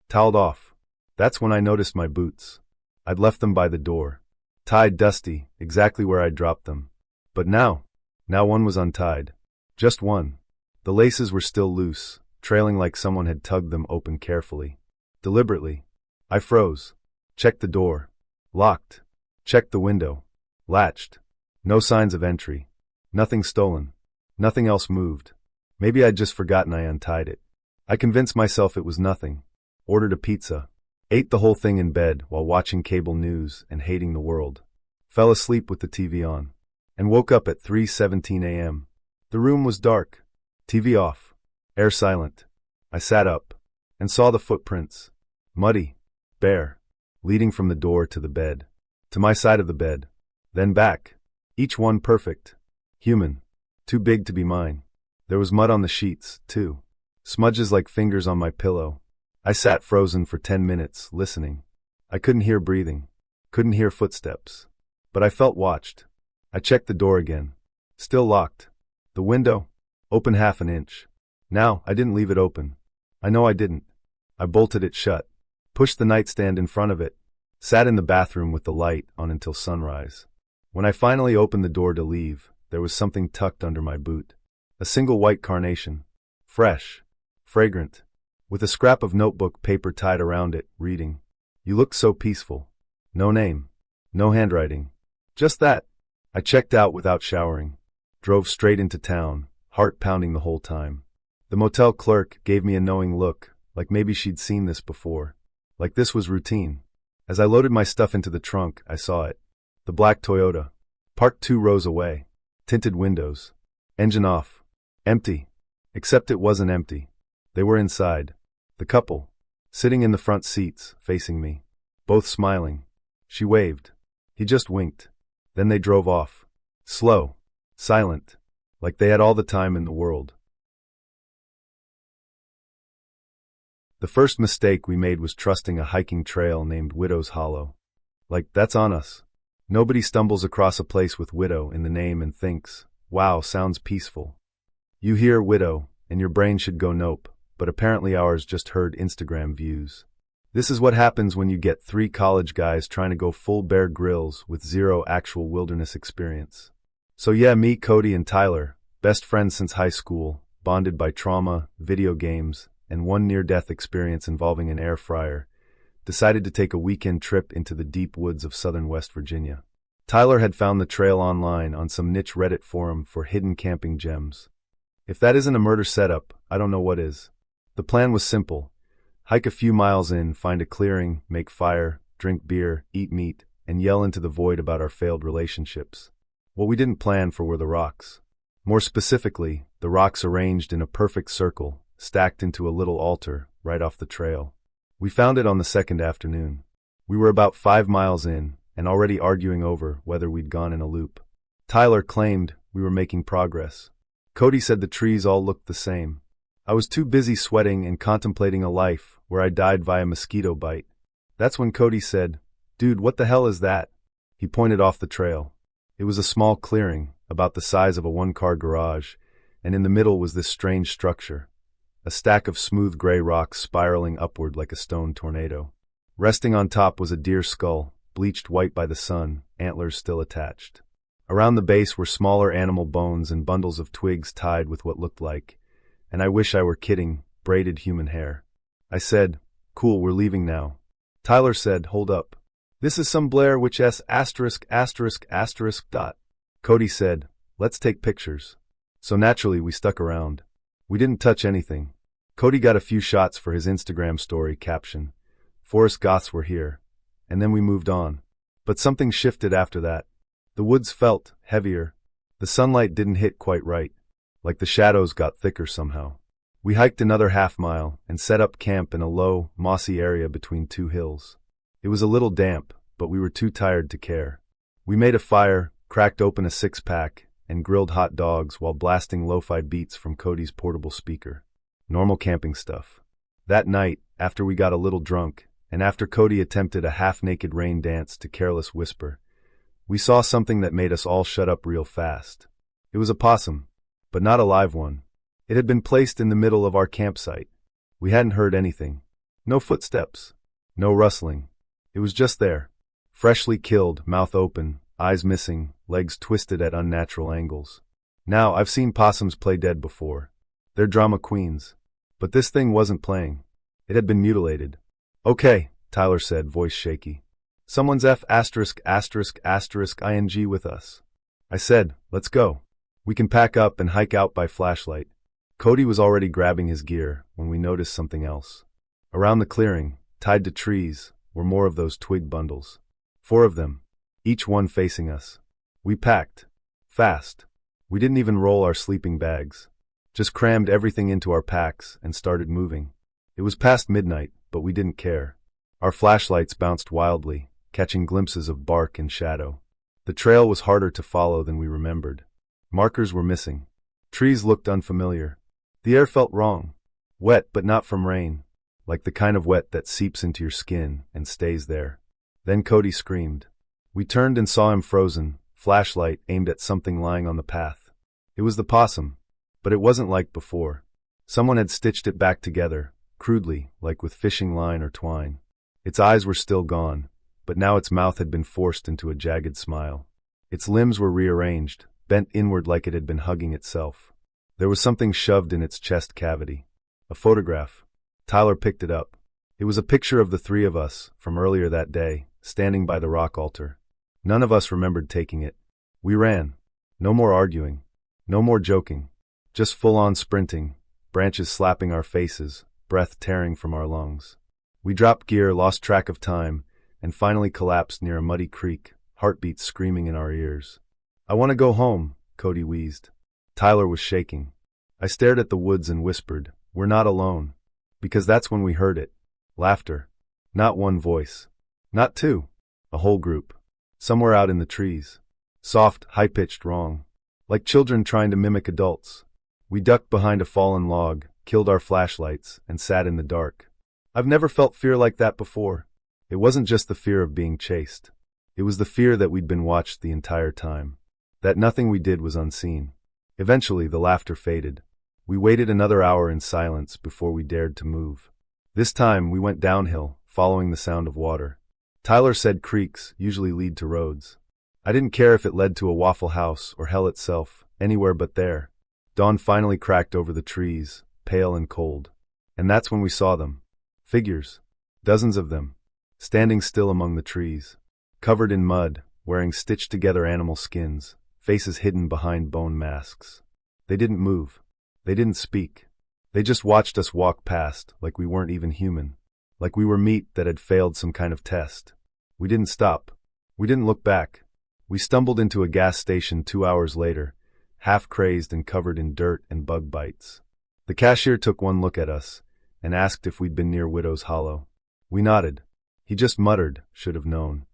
Toweled off. That's when I noticed my boots. I'd left them by the door. Tied dusty, exactly where I'd dropped them. But now one was untied. Just one. The laces were still loose, trailing like someone had tugged them open carefully. Deliberately. I froze. Checked the door. Locked. Checked the window. Latched. No signs of entry. Nothing stolen. Nothing else moved. Maybe I'd just forgotten I untied it. I convinced myself it was nothing. Ordered a pizza. Ate the whole thing in bed while watching cable news and hating the world. Fell asleep with the TV on. And woke up at 3:17 a.m. The room was dark. TV off. Air silent. I sat up and saw the footprints. Muddy. Bare. Leading from the door to the bed. To my side of the bed. Then back. Each one perfect. Human. Too big to be mine. There was mud on the sheets, too. Smudges like fingers on my pillow. I sat frozen for 10 minutes, listening. I couldn't hear breathing. Couldn't hear footsteps. But I felt watched. I checked the door again. Still locked. The window? Open half an inch. Now, I didn't leave it open. I know I didn't. I bolted it shut. Pushed the nightstand in front of it. Sat in the bathroom with the light on until sunrise. When I finally opened the door to leave, there was something tucked under my boot. A single white carnation. Fresh. Fragrant. With a scrap of notebook paper tied around it, reading. You look so peaceful. No name. No handwriting. Just that. I checked out without showering. Drove straight into town, heart pounding the whole time. The motel clerk gave me a knowing look, like maybe she'd seen this before. Like this was routine. As I loaded my stuff into the trunk, I saw it. The black Toyota. Parked 2 rows away. Tinted windows. Engine off. Empty. Except it wasn't empty. They were inside. The couple. Sitting in the front seats, facing me. Both smiling. She waved. He just winked. Then they drove off. Slow. Silent. Like they had all the time in the world. The first mistake we made was trusting a hiking trail named Widow's Hollow. Like, that's on us. Nobody stumbles across a place with widow in the name and thinks, wow, sounds peaceful. You hear widow, and your brain should go nope, but apparently ours just heard Instagram views. This is what happens when you get 3 college guys trying to go full Bear Grylls with 0 actual wilderness experience. So yeah, me, Cody, and Tyler, best friends since high school, bonded by trauma, video games, and one near-death experience involving an air fryer, decided to take a weekend trip into the deep woods of southern West Virginia. Tyler had found the trail online on some niche Reddit forum for hidden camping gems. If that isn't a murder setup, I don't know what is. The plan was simple. Hike a few miles in, find a clearing, make fire, drink beer, eat meat, and yell into the void about our failed relationships. What we didn't plan for were the rocks. More specifically, the rocks arranged in a perfect circle, stacked into a little altar, right off the trail. We found it on the second afternoon. We were about 5 miles in, and already arguing over whether we'd gone in a loop. Tyler claimed we were making progress. Cody said the trees all looked the same. I was too busy sweating and contemplating a life where I died via mosquito bite. That's when Cody said, "Dude, what the hell is that?" He pointed off the trail. It was a small clearing, about the size of a 1-car garage, and in the middle was this strange structure. A stack of smooth gray rocks spiraling upward like a stone tornado. Resting on top was a deer skull, bleached white by the sun, antlers still attached. Around the base were smaller animal bones and bundles of twigs tied with what looked like, and I wish I were kidding, braided human hair. I said, "Cool, we're leaving now." Tyler said, "Hold up. This is some Blair Witch-esque ****. Cody said, "Let's take pictures." So naturally we stuck around. We didn't touch anything. Cody got a few shots for his Instagram story caption, "Forest Goths were here," and then we moved on. But something shifted after that. The woods felt heavier. The sunlight didn't hit quite right, like the shadows got thicker somehow. We hiked another half-mile and set up camp in a low, mossy area between 2 hills. It was a little damp, but we were too tired to care. We made a fire, cracked open a 6-pack, and grilled hot dogs while blasting lo-fi beats from Cody's portable speaker. Normal camping stuff. That night, after we got a little drunk, and after Cody attempted a half-naked rain dance to Careless Whisper, we saw something that made us all shut up real fast. It was a possum, but not a live one. It had been placed in the middle of our campsite. We hadn't heard anything. No footsteps. No rustling. It was just there. Freshly killed, mouth open, eyes missing, legs twisted at unnatural angles. Now, I've seen possums play dead before. They're drama queens. But this thing wasn't playing. It had been mutilated. "Okay," Tyler said, voice shaky. "Someone's *******ing with us." I said, "Let's go." We can pack up and hike out by flashlight. Cody was already grabbing his gear when we noticed something else. Around the clearing, tied to trees, were more of those twig bundles. 4 of them, each one facing us. We packed. Fast. We didn't even roll our sleeping bags. Just crammed everything into our packs and started moving. It was past midnight, but we didn't care. Our flashlights bounced wildly, catching glimpses of bark and shadow. The trail was harder to follow than we remembered. Markers were missing. Trees looked unfamiliar. The air felt wrong. Wet, but not from rain. Like the kind of wet that seeps into your skin and stays there. Then Cody screamed. We turned and saw him frozen, flashlight aimed at something lying on the path. It was the possum, but it wasn't like before. Someone had stitched it back together, crudely, like with fishing line or twine. Its eyes were still gone, but now its mouth had been forced into a jagged smile. Its limbs were rearranged, bent inward like it had been hugging itself. There was something shoved in its chest cavity. A photograph. Tyler picked it up. It was a picture of the 3 of us, from earlier that day, standing by the rock altar. None of us remembered taking it. We ran. No more arguing. No more joking. Just full-on sprinting, branches slapping our faces, breath tearing from our lungs. We dropped gear, lost track of time, and finally collapsed near a muddy creek, heartbeats screaming in our ears. I want to go home, Cody wheezed. Tyler was shaking. I stared at the woods and whispered, we're not alone. Because that's when we heard it. Laughter. Not one voice. Not 2. A whole group. Somewhere out in the trees. Soft, high-pitched wrong. Like children trying to mimic adults. We ducked behind a fallen log, killed our flashlights, and sat in the dark. I've never felt fear like that before. It wasn't just the fear of being chased. It was the fear that we'd been watched the entire time. That nothing we did was unseen. Eventually, the laughter faded. We waited another hour in silence before we dared to move. This time, we went downhill, following the sound of water. Tyler said creeks usually lead to roads. I didn't care if it led to a Waffle House or hell itself, anywhere but there. Dawn finally cracked over the trees, pale and cold. And that's when we saw them. Figures. Dozens of them. Standing still among the trees. Covered in mud, wearing stitched-together animal skins, faces hidden behind bone masks. They didn't move. They didn't speak. They just watched us walk past like we weren't even human. Like we were meat that had failed some kind of test. We didn't stop. We didn't look back. We stumbled into a gas station 2 hours later, half crazed and covered in dirt and bug bites. The cashier took one look at us and asked if we'd been near Widow's Hollow. We nodded. He just muttered, should have known,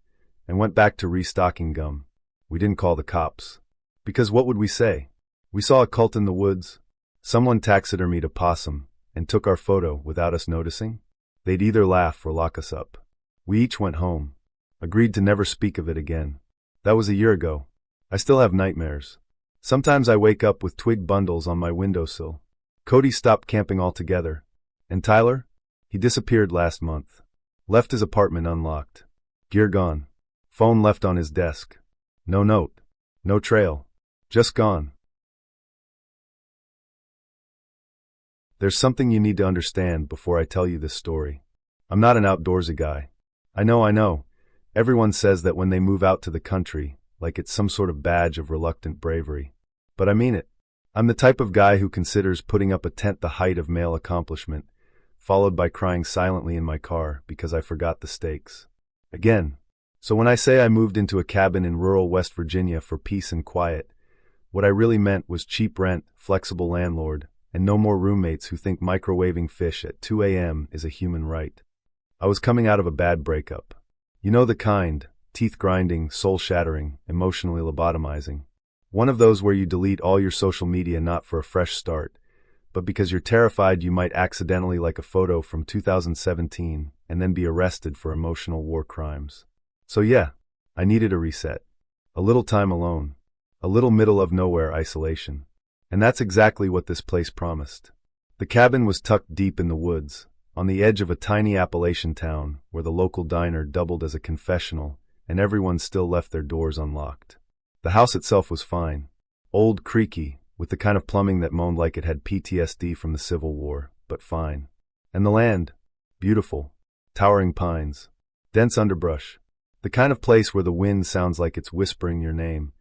and went back to restocking gum. We didn't call the cops. Because what would we say? We saw a cult in the woods. Someone taxidermied a possum and took our photo without us noticing. They'd either laugh or lock us up. We each went home. Agreed to never speak of it again. That was a year ago. I still have nightmares. Sometimes I wake up with twig bundles on my windowsill. Cody stopped camping altogether. And Tyler? He disappeared last month. Left his apartment unlocked. Gear gone. Phone left on his desk. No note. No trail. Just gone. There's something you need to understand before I tell you this story. I'm not an outdoorsy guy. I know. Everyone says that when they move out to the country, like it's some sort of badge of reluctant bravery. But I mean it. I'm the type of guy who considers putting up a tent the height of male accomplishment, followed by crying silently in my car because I forgot the stakes. Again. So when I say I moved into a cabin in rural West Virginia for peace and quiet, what I really meant was cheap rent, flexible landlord, and no more roommates who think microwaving fish at 2 a.m. is a human right. I was coming out of a bad breakup. You know the kind, teeth-grinding, soul-shattering, emotionally lobotomizing. One of those where you delete all your social media not for a fresh start, but because you're terrified you might accidentally like a photo from 2017 and then be arrested for emotional war crimes. So yeah, I needed a reset. A little time alone. A little middle-of-nowhere isolation. And that's exactly what this place promised. The cabin was tucked deep in the woods, on the edge of a tiny Appalachian town where the local diner doubled as a confessional and everyone still left their doors unlocked. The house itself was fine. Old, creaky, with the kind of plumbing that moaned like it had PTSD from the Civil War, but fine. And the land, beautiful. Towering pines. Dense underbrush. The kind of place where the wind sounds like it's whispering your name,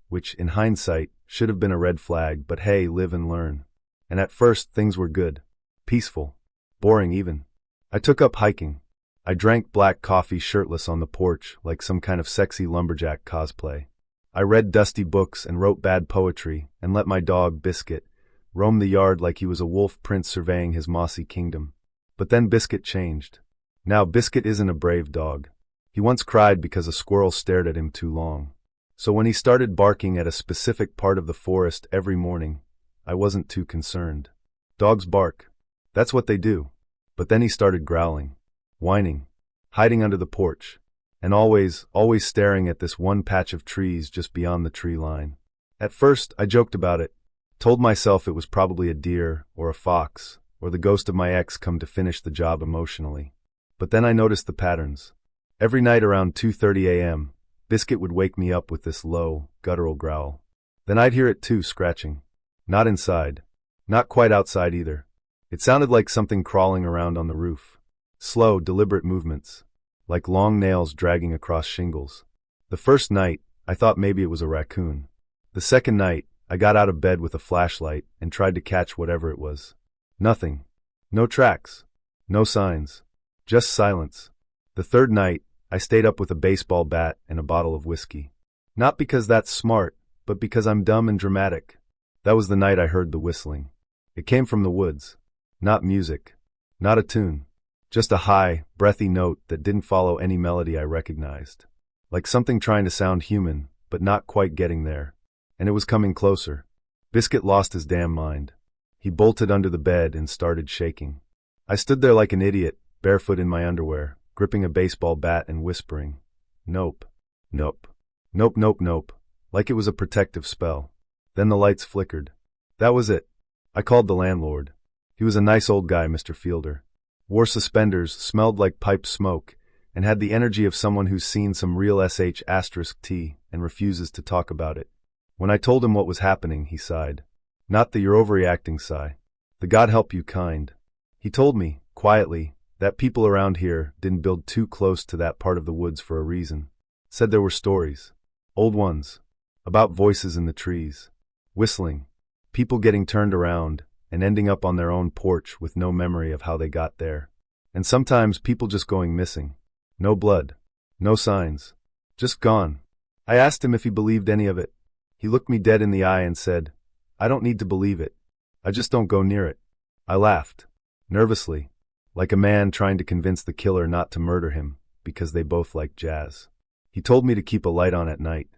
which, in hindsight, Should have been a red flag, but hey, live and learn. And at first, things were good. Peaceful. Boring even. I took up hiking. I drank black coffee shirtless on the porch like some kind of sexy lumberjack cosplay. I read dusty books and wrote bad poetry and let my dog, Biscuit, roam the yard like he was a wolf prince surveying his mossy kingdom. But then Biscuit changed. Now Biscuit isn't a brave dog. He once cried because a squirrel stared at him too long. So when he started barking at a specific part of the forest every morning, I wasn't too concerned. Dogs bark. That's what they do. But then he started growling, whining, hiding under the porch, and always staring at this one patch of trees just beyond the tree line. At first, I joked about it, told myself it was probably a deer or a fox or the ghost of my ex come to finish the job emotionally. But then I noticed the patterns. Every night around 2:30 a.m., Biscuit would wake me up with this low, guttural growl. Then I'd hear it too, scratching. Not inside. Not quite outside either. It sounded like something crawling around on the roof. Slow, deliberate movements, like long nails dragging across shingles. The first night, I thought maybe it was a raccoon. The second night, I got out of bed with a flashlight and tried to catch whatever it was. Nothing. No tracks. No signs. Just silence. The third night, I stayed up with a baseball bat and a bottle of whiskey. Not because that's smart, but because I'm dumb and dramatic. That was the night I heard the whistling. It came from the woods. Not music. Not a tune. Just a high, breathy note that didn't follow any melody I recognized. Like something trying to sound human, but not quite getting there. And it was coming closer. Biscuit lost his damn mind. He bolted under the bed and started shaking. I stood there like an idiot, barefoot in my underwear, gripping a baseball bat and whispering, "Nope. Nope. Nope, nope, nope," like it was a protective spell. Then the lights flickered. That was it. I called the landlord. He was a nice old guy, Mr. Fielder. Wore suspenders, smelled like pipe smoke, and had the energy of someone who's seen some real sh*t and refuses to talk about it. When I told him what was happening, he sighed. Not the "you're overreacting" sigh. The "God help you" kind. He told me, quietly, that people around here didn't build too close to that part of the woods for a reason. Said there were stories. Old ones. About voices in the trees. Whistling. People getting turned around and ending up on their own porch with no memory of how they got there. And sometimes people just going missing. No blood. No signs. Just gone. I asked him if he believed any of it. He looked me dead in the eye and said, "I don't need to believe it. I just don't go near it." I laughed. Nervously. Like a man trying to convince the killer not to murder him, because they both like jazz. He told me to keep a light on at night.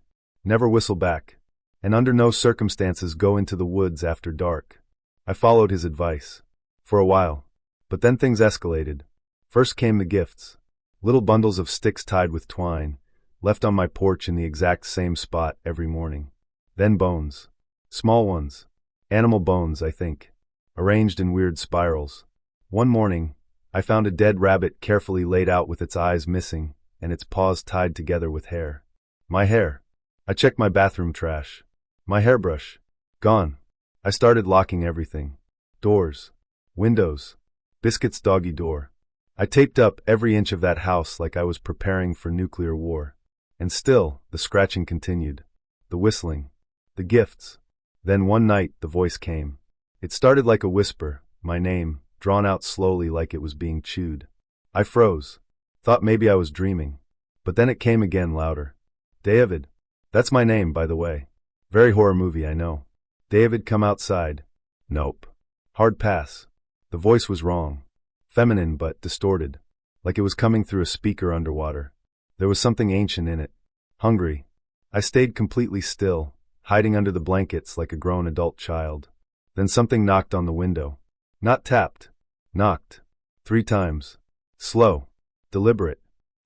Never whistle back. And under no circumstances go into the woods after dark. I followed his advice. For a while. But then things escalated. First came the gifts. Little bundles of sticks tied with twine, left on my porch in the exact same spot every morning. Then bones. Small ones. Animal bones, I think. Arranged in weird spirals. One morning, I found a dead rabbit carefully laid out with its eyes missing and its paws tied together with hair. My hair. I checked my bathroom trash. My hairbrush. Gone. I started locking everything. Doors. Windows. Biscuit's doggy door. I taped up every inch of that house like I was preparing for nuclear war. And still, the scratching continued. The whistling. The gifts. Then one night, the voice came. It started like a whisper, my name, drawn out slowly like it was being chewed. I froze. Thought maybe I was dreaming. But then it came again louder. David. That's my name, by the way. Very horror movie, I know. David, come outside. Nope. Hard pass. The voice was wrong. Feminine but distorted. Like it was coming through a speaker underwater. There was something ancient in it. Hungry. I stayed completely still, hiding under the blankets like a grown adult child. Then something knocked on the window. Not tapped. Knocked. 3 times. Slow. Deliberate.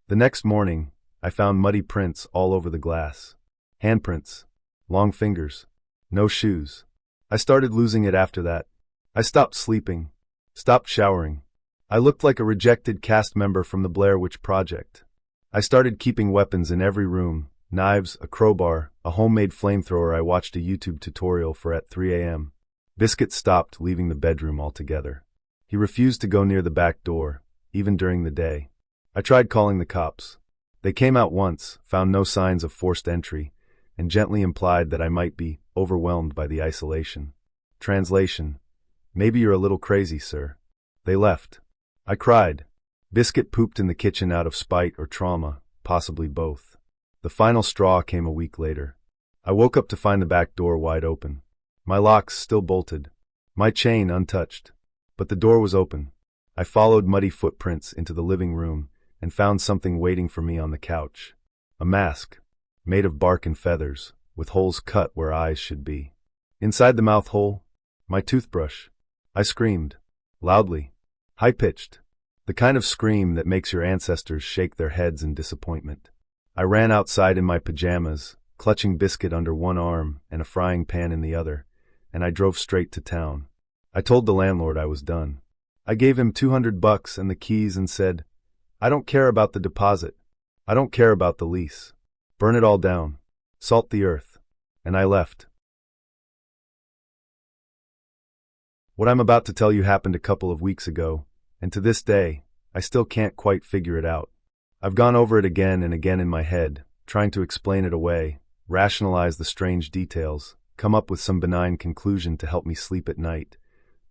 The next morning, I found muddy prints all over the glass. Handprints. Long fingers. No shoes. I started losing it after that. I stopped sleeping. Stopped showering. I looked like a rejected cast member from the Blair Witch Project. I started keeping weapons in every room. Knives, a crowbar, a homemade flamethrower I watched a YouTube tutorial for at 3 a.m. Biscuit stopped leaving the bedroom altogether. He refused to go near the back door, even during the day. I tried calling the cops. They came out once, found no signs of forced entry, and gently implied that I might be overwhelmed by the isolation. Translation: maybe you're a little crazy, sir. They left. I cried. Biscuit pooped in the kitchen out of spite or trauma, possibly both. The final straw came a week later. I woke up to find the back door wide open. My locks still bolted. My chain untouched. But the door was open. I followed muddy footprints into the living room and found something waiting for me on the couch. A mask, made of bark and feathers, with holes cut where eyes should be. Inside the mouth hole, my toothbrush. I screamed. Loudly. High-pitched. The kind of scream that makes your ancestors shake their heads in disappointment. I ran outside in my pajamas, clutching Biscuit under one arm and a frying pan in the other, and I drove straight to town. I told the landlord I was done. I gave him $200 and the keys and said, "I don't care about the deposit. I don't care about the lease. Burn it all down. Salt the earth." And I left. What I'm about to tell you happened a couple of weeks ago, and to this day, I still can't quite figure it out. I've gone over it again and again in my head, trying to explain it away, rationalize the strange details, come up with some benign conclusion to help me sleep at night,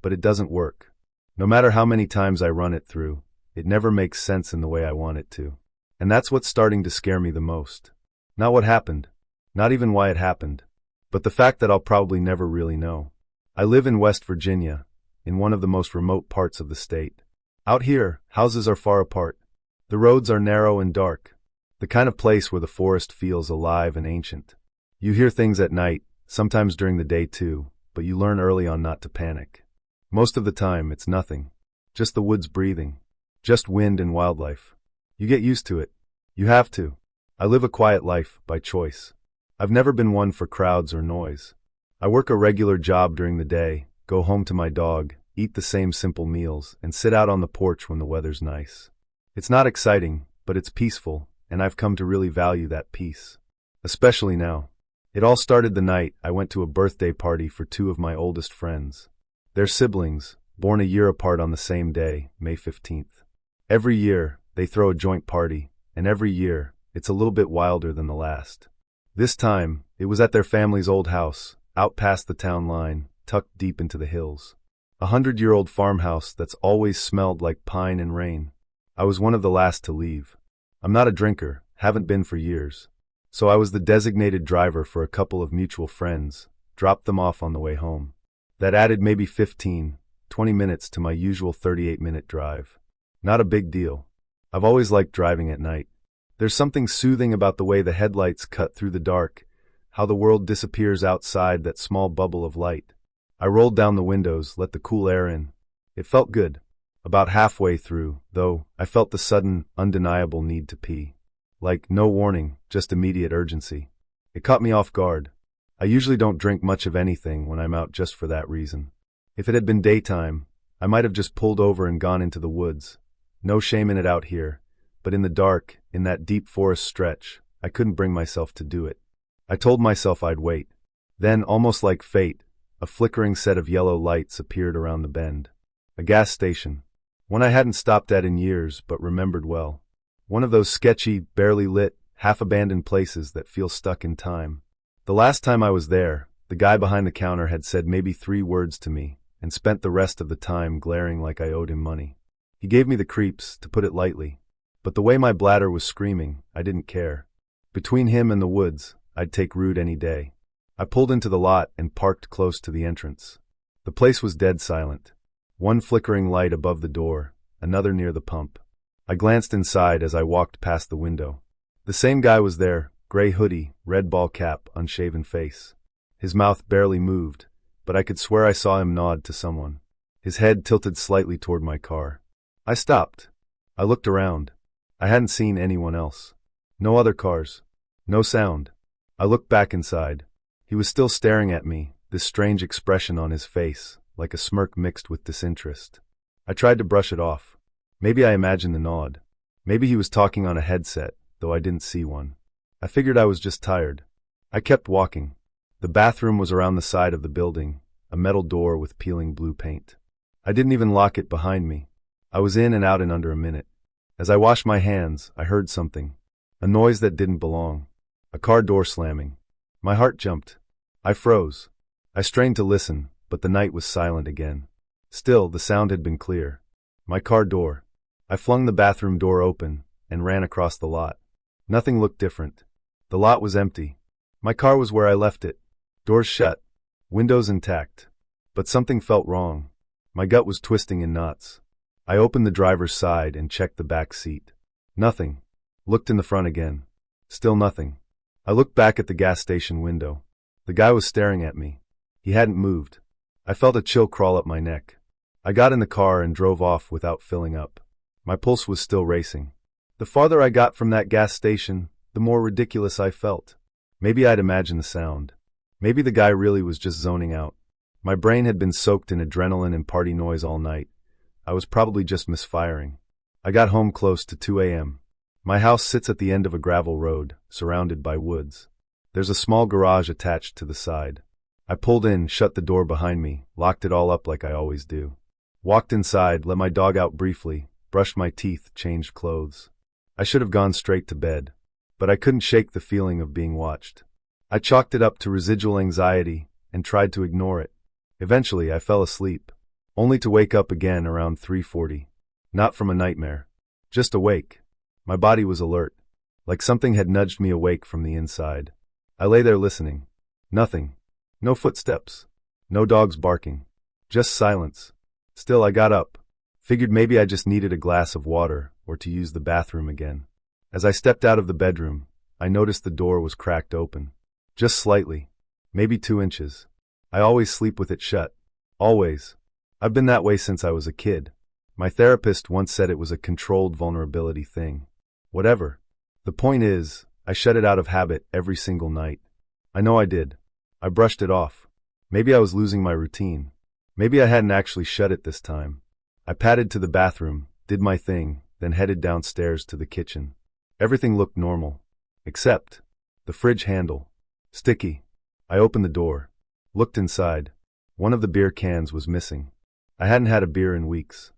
but it doesn't work. No matter how many times I run it through, it never makes sense in the way I want it to. And that's what's starting to scare me the most. Not what happened, not even why it happened, but the fact that I'll probably never really know. I live in West Virginia, in one of the most remote parts of the state. Out here, houses are far apart. The roads are narrow and dark, the kind of place where the forest feels alive and ancient. You hear things at night, sometimes during the day too, but you learn early on not to panic. Most of the time, it's nothing. Just the woods breathing. Just wind and wildlife. You get used to it. You have to. I live a quiet life, by choice. I've never been one for crowds or noise. I work a regular job during the day, go home to my dog, eat the same simple meals, and sit out on the porch when the weather's nice. It's not exciting, but it's peaceful, and I've come to really value that peace. Especially now. It all started the night I went to a birthday party for two of my oldest friends. They're siblings, born a year apart on the same day, May 15th. Every year, they throw a joint party, and every year, it's a little bit wilder than the last. This time, it was at their family's old house, out past the town line, tucked deep into the hills. 100-year-old farmhouse that's always smelled like pine and rain. I was one of the last to leave. I'm not a drinker, haven't been for years. So I was the designated driver for a couple of mutual friends, dropped them off on the way home. That added maybe 15, 20 minutes to my usual 38-minute drive. Not a big deal. I've always liked driving at night. There's something soothing about the way the headlights cut through the dark, how the world disappears outside that small bubble of light. I rolled down the windows, let the cool air in. It felt good. About halfway through, though, I felt the sudden, undeniable need to pee. Like, no warning, just immediate urgency. It caught me off guard. I usually don't drink much of anything when I'm out just for that reason. If it had been daytime, I might have just pulled over and gone into the woods. No shame in it out here, but in the dark, in that deep forest stretch, I couldn't bring myself to do it. I told myself I'd wait. Then, almost like fate, a flickering set of yellow lights appeared around the bend. A gas station. One I hadn't stopped at in years, but remembered well. One of those sketchy, barely lit, half-abandoned places that feel stuck in time. The last time I was there, the guy behind the counter had said maybe 3 words to me, and spent the rest of the time glaring like I owed him money. He gave me the creeps, to put it lightly. But the way my bladder was screaming, I didn't care. Between him and the woods, I'd take root any day. I pulled into the lot and parked close to the entrance. The place was dead silent. One flickering light above the door, another near the pump. I glanced inside as I walked past the window. The same guy was there, gray hoodie, red ball cap, unshaven face. His mouth barely moved, but I could swear I saw him nod to someone. His head tilted slightly toward my car. I stopped. I looked around. I hadn't seen anyone else. No other cars. No sound. I looked back inside. He was still staring at me, this strange expression on his face, like a smirk mixed with disinterest. I tried to brush it off. Maybe I imagined the nod. Maybe he was talking on a headset, though I didn't see one. I figured I was just tired. I kept walking. The bathroom was around the side of the building, a metal door with peeling blue paint. I didn't even lock it behind me. I was in and out in under a minute. As I washed my hands, I heard something. A noise that didn't belong. A car door slamming. My heart jumped. I froze. I strained to listen, but the night was silent again. Still, the sound had been clear. My car door. I flung the bathroom door open and ran across the lot. Nothing looked different. The lot was empty. My car was where I left it. Doors shut. Windows intact. But something felt wrong. My gut was twisting in knots. I opened the driver's side and checked the back seat. Nothing. Looked in the front again. Still nothing. I looked back at the gas station window. The guy was staring at me. He hadn't moved. I felt a chill crawl up my neck. I got in the car and drove off without filling up. My pulse was still racing. The farther I got from that gas station, the more ridiculous I felt. Maybe I'd imagined the sound. Maybe the guy really was just zoning out. My brain had been soaked in adrenaline and party noise all night. I was probably just misfiring. I got home close to 2 a.m. My house sits at the end of a gravel road, surrounded by woods. There's a small garage attached to the side. I pulled in, shut the door behind me, locked it all up like I always do. Walked inside, let my dog out briefly, brushed my teeth, changed clothes. I should have gone straight to bed, but I couldn't shake the feeling of being watched. I chalked it up to residual anxiety and tried to ignore it. Eventually, I fell asleep, only to wake up again around 3:40. Not from a nightmare. Just awake. My body was alert, like something had nudged me awake from the inside. I lay there listening. Nothing. No footsteps. No dogs barking. Just silence. Still, I got up. Figured maybe I just needed a glass of water or to use the bathroom again. As I stepped out of the bedroom, I noticed the door was cracked open. Just slightly. Maybe 2 inches. I always sleep with it shut. Always. I've been that way since I was a kid. My therapist once said it was a controlled vulnerability thing. Whatever. The point is, I shut it out of habit every single night. I know I did. I brushed it off. Maybe I was losing my routine. Maybe I hadn't actually shut it this time. I padded to the bathroom, did my thing, then headed downstairs to the kitchen. Everything looked normal. Except the fridge handle. Sticky. I opened the door. Looked inside. One of the beer cans was missing. I hadn't had a beer in weeks.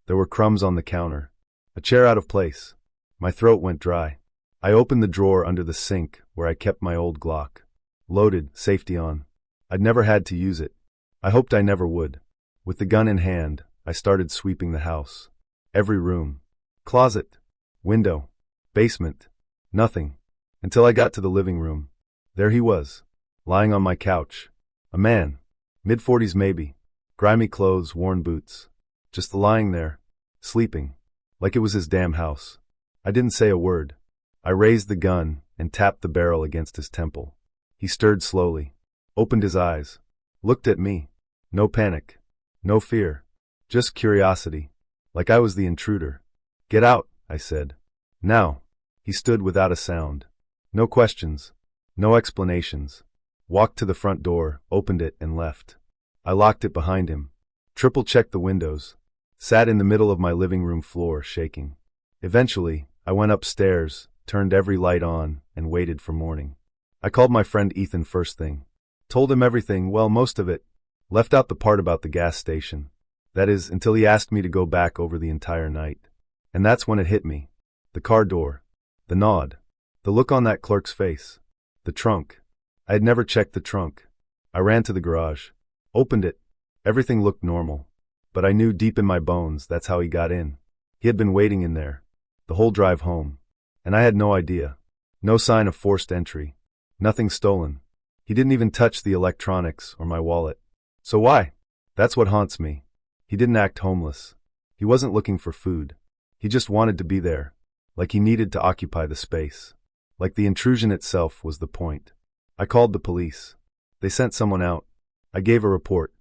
There were crumbs on the counter. A chair out of place. My throat went dry. I opened the drawer under the sink where I kept my old Glock. Loaded, safety on. I'd never had to use it. I hoped I never would. With the gun in hand, I started sweeping the house. Every room. Closet. Window. Basement. Nothing. Until I got to the living room. There he was. Lying on my couch. A man. Mid-40s maybe. Grimy clothes, worn boots. Just lying there. Sleeping. Like it was his damn house. I didn't say a word. I raised the gun and tapped the barrel against his temple. He stirred slowly. Opened his eyes. Looked at me. No panic. No fear. Just curiosity. Like I was the intruder. Get out, I said. Now. He stood without a sound. No questions. No explanations. Walked to the front door, opened it, and left. I locked it behind him. Triple-checked the windows. Sat in the middle of my living room floor, shaking. Eventually, I went upstairs, turned every light on, and waited for morning. I called my friend Ethan first thing. Told him everything, well, most of it. Left out the part about the gas station. That is, until he asked me to go back over the entire night. And that's when it hit me. The car door. The nod. The look on that clerk's face. The trunk. I had never checked the trunk. I ran to the garage. Opened it. Everything looked normal. But I knew deep in my bones that's how he got in. He had been waiting in there. The whole drive home. And I had no idea. No sign of forced entry. Nothing stolen. He didn't even touch the electronics or my wallet. So why? That's what haunts me. He didn't act homeless. He wasn't looking for food. He just wanted to be there. Like he needed to occupy the space. Like the intrusion itself was the point. I called the police. They sent someone out. I gave a report.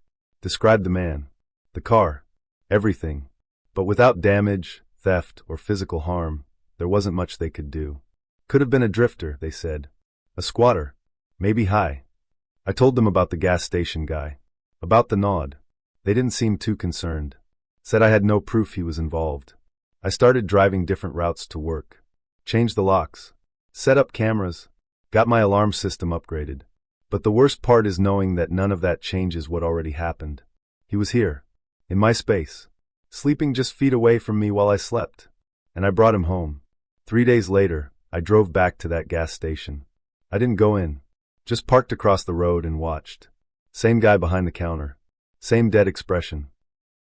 Described the man. The car. Everything. But without damage, theft, or physical harm, there wasn't much they could do. Could have been a drifter, they said. A squatter. Maybe high. I told them about the gas station guy. About the nod. They didn't seem too concerned. Said I had no proof he was involved. I started driving different routes to work. Changed the locks. Set up cameras. Got my alarm system upgraded. But the worst part is knowing that none of that changes what already happened. He was here. In my space. Sleeping just feet away from me while I slept. And I brought him home. 3 days later, I drove back to that gas station. I didn't go in. Just parked across the road and watched. Same guy behind the counter. Same dead expression.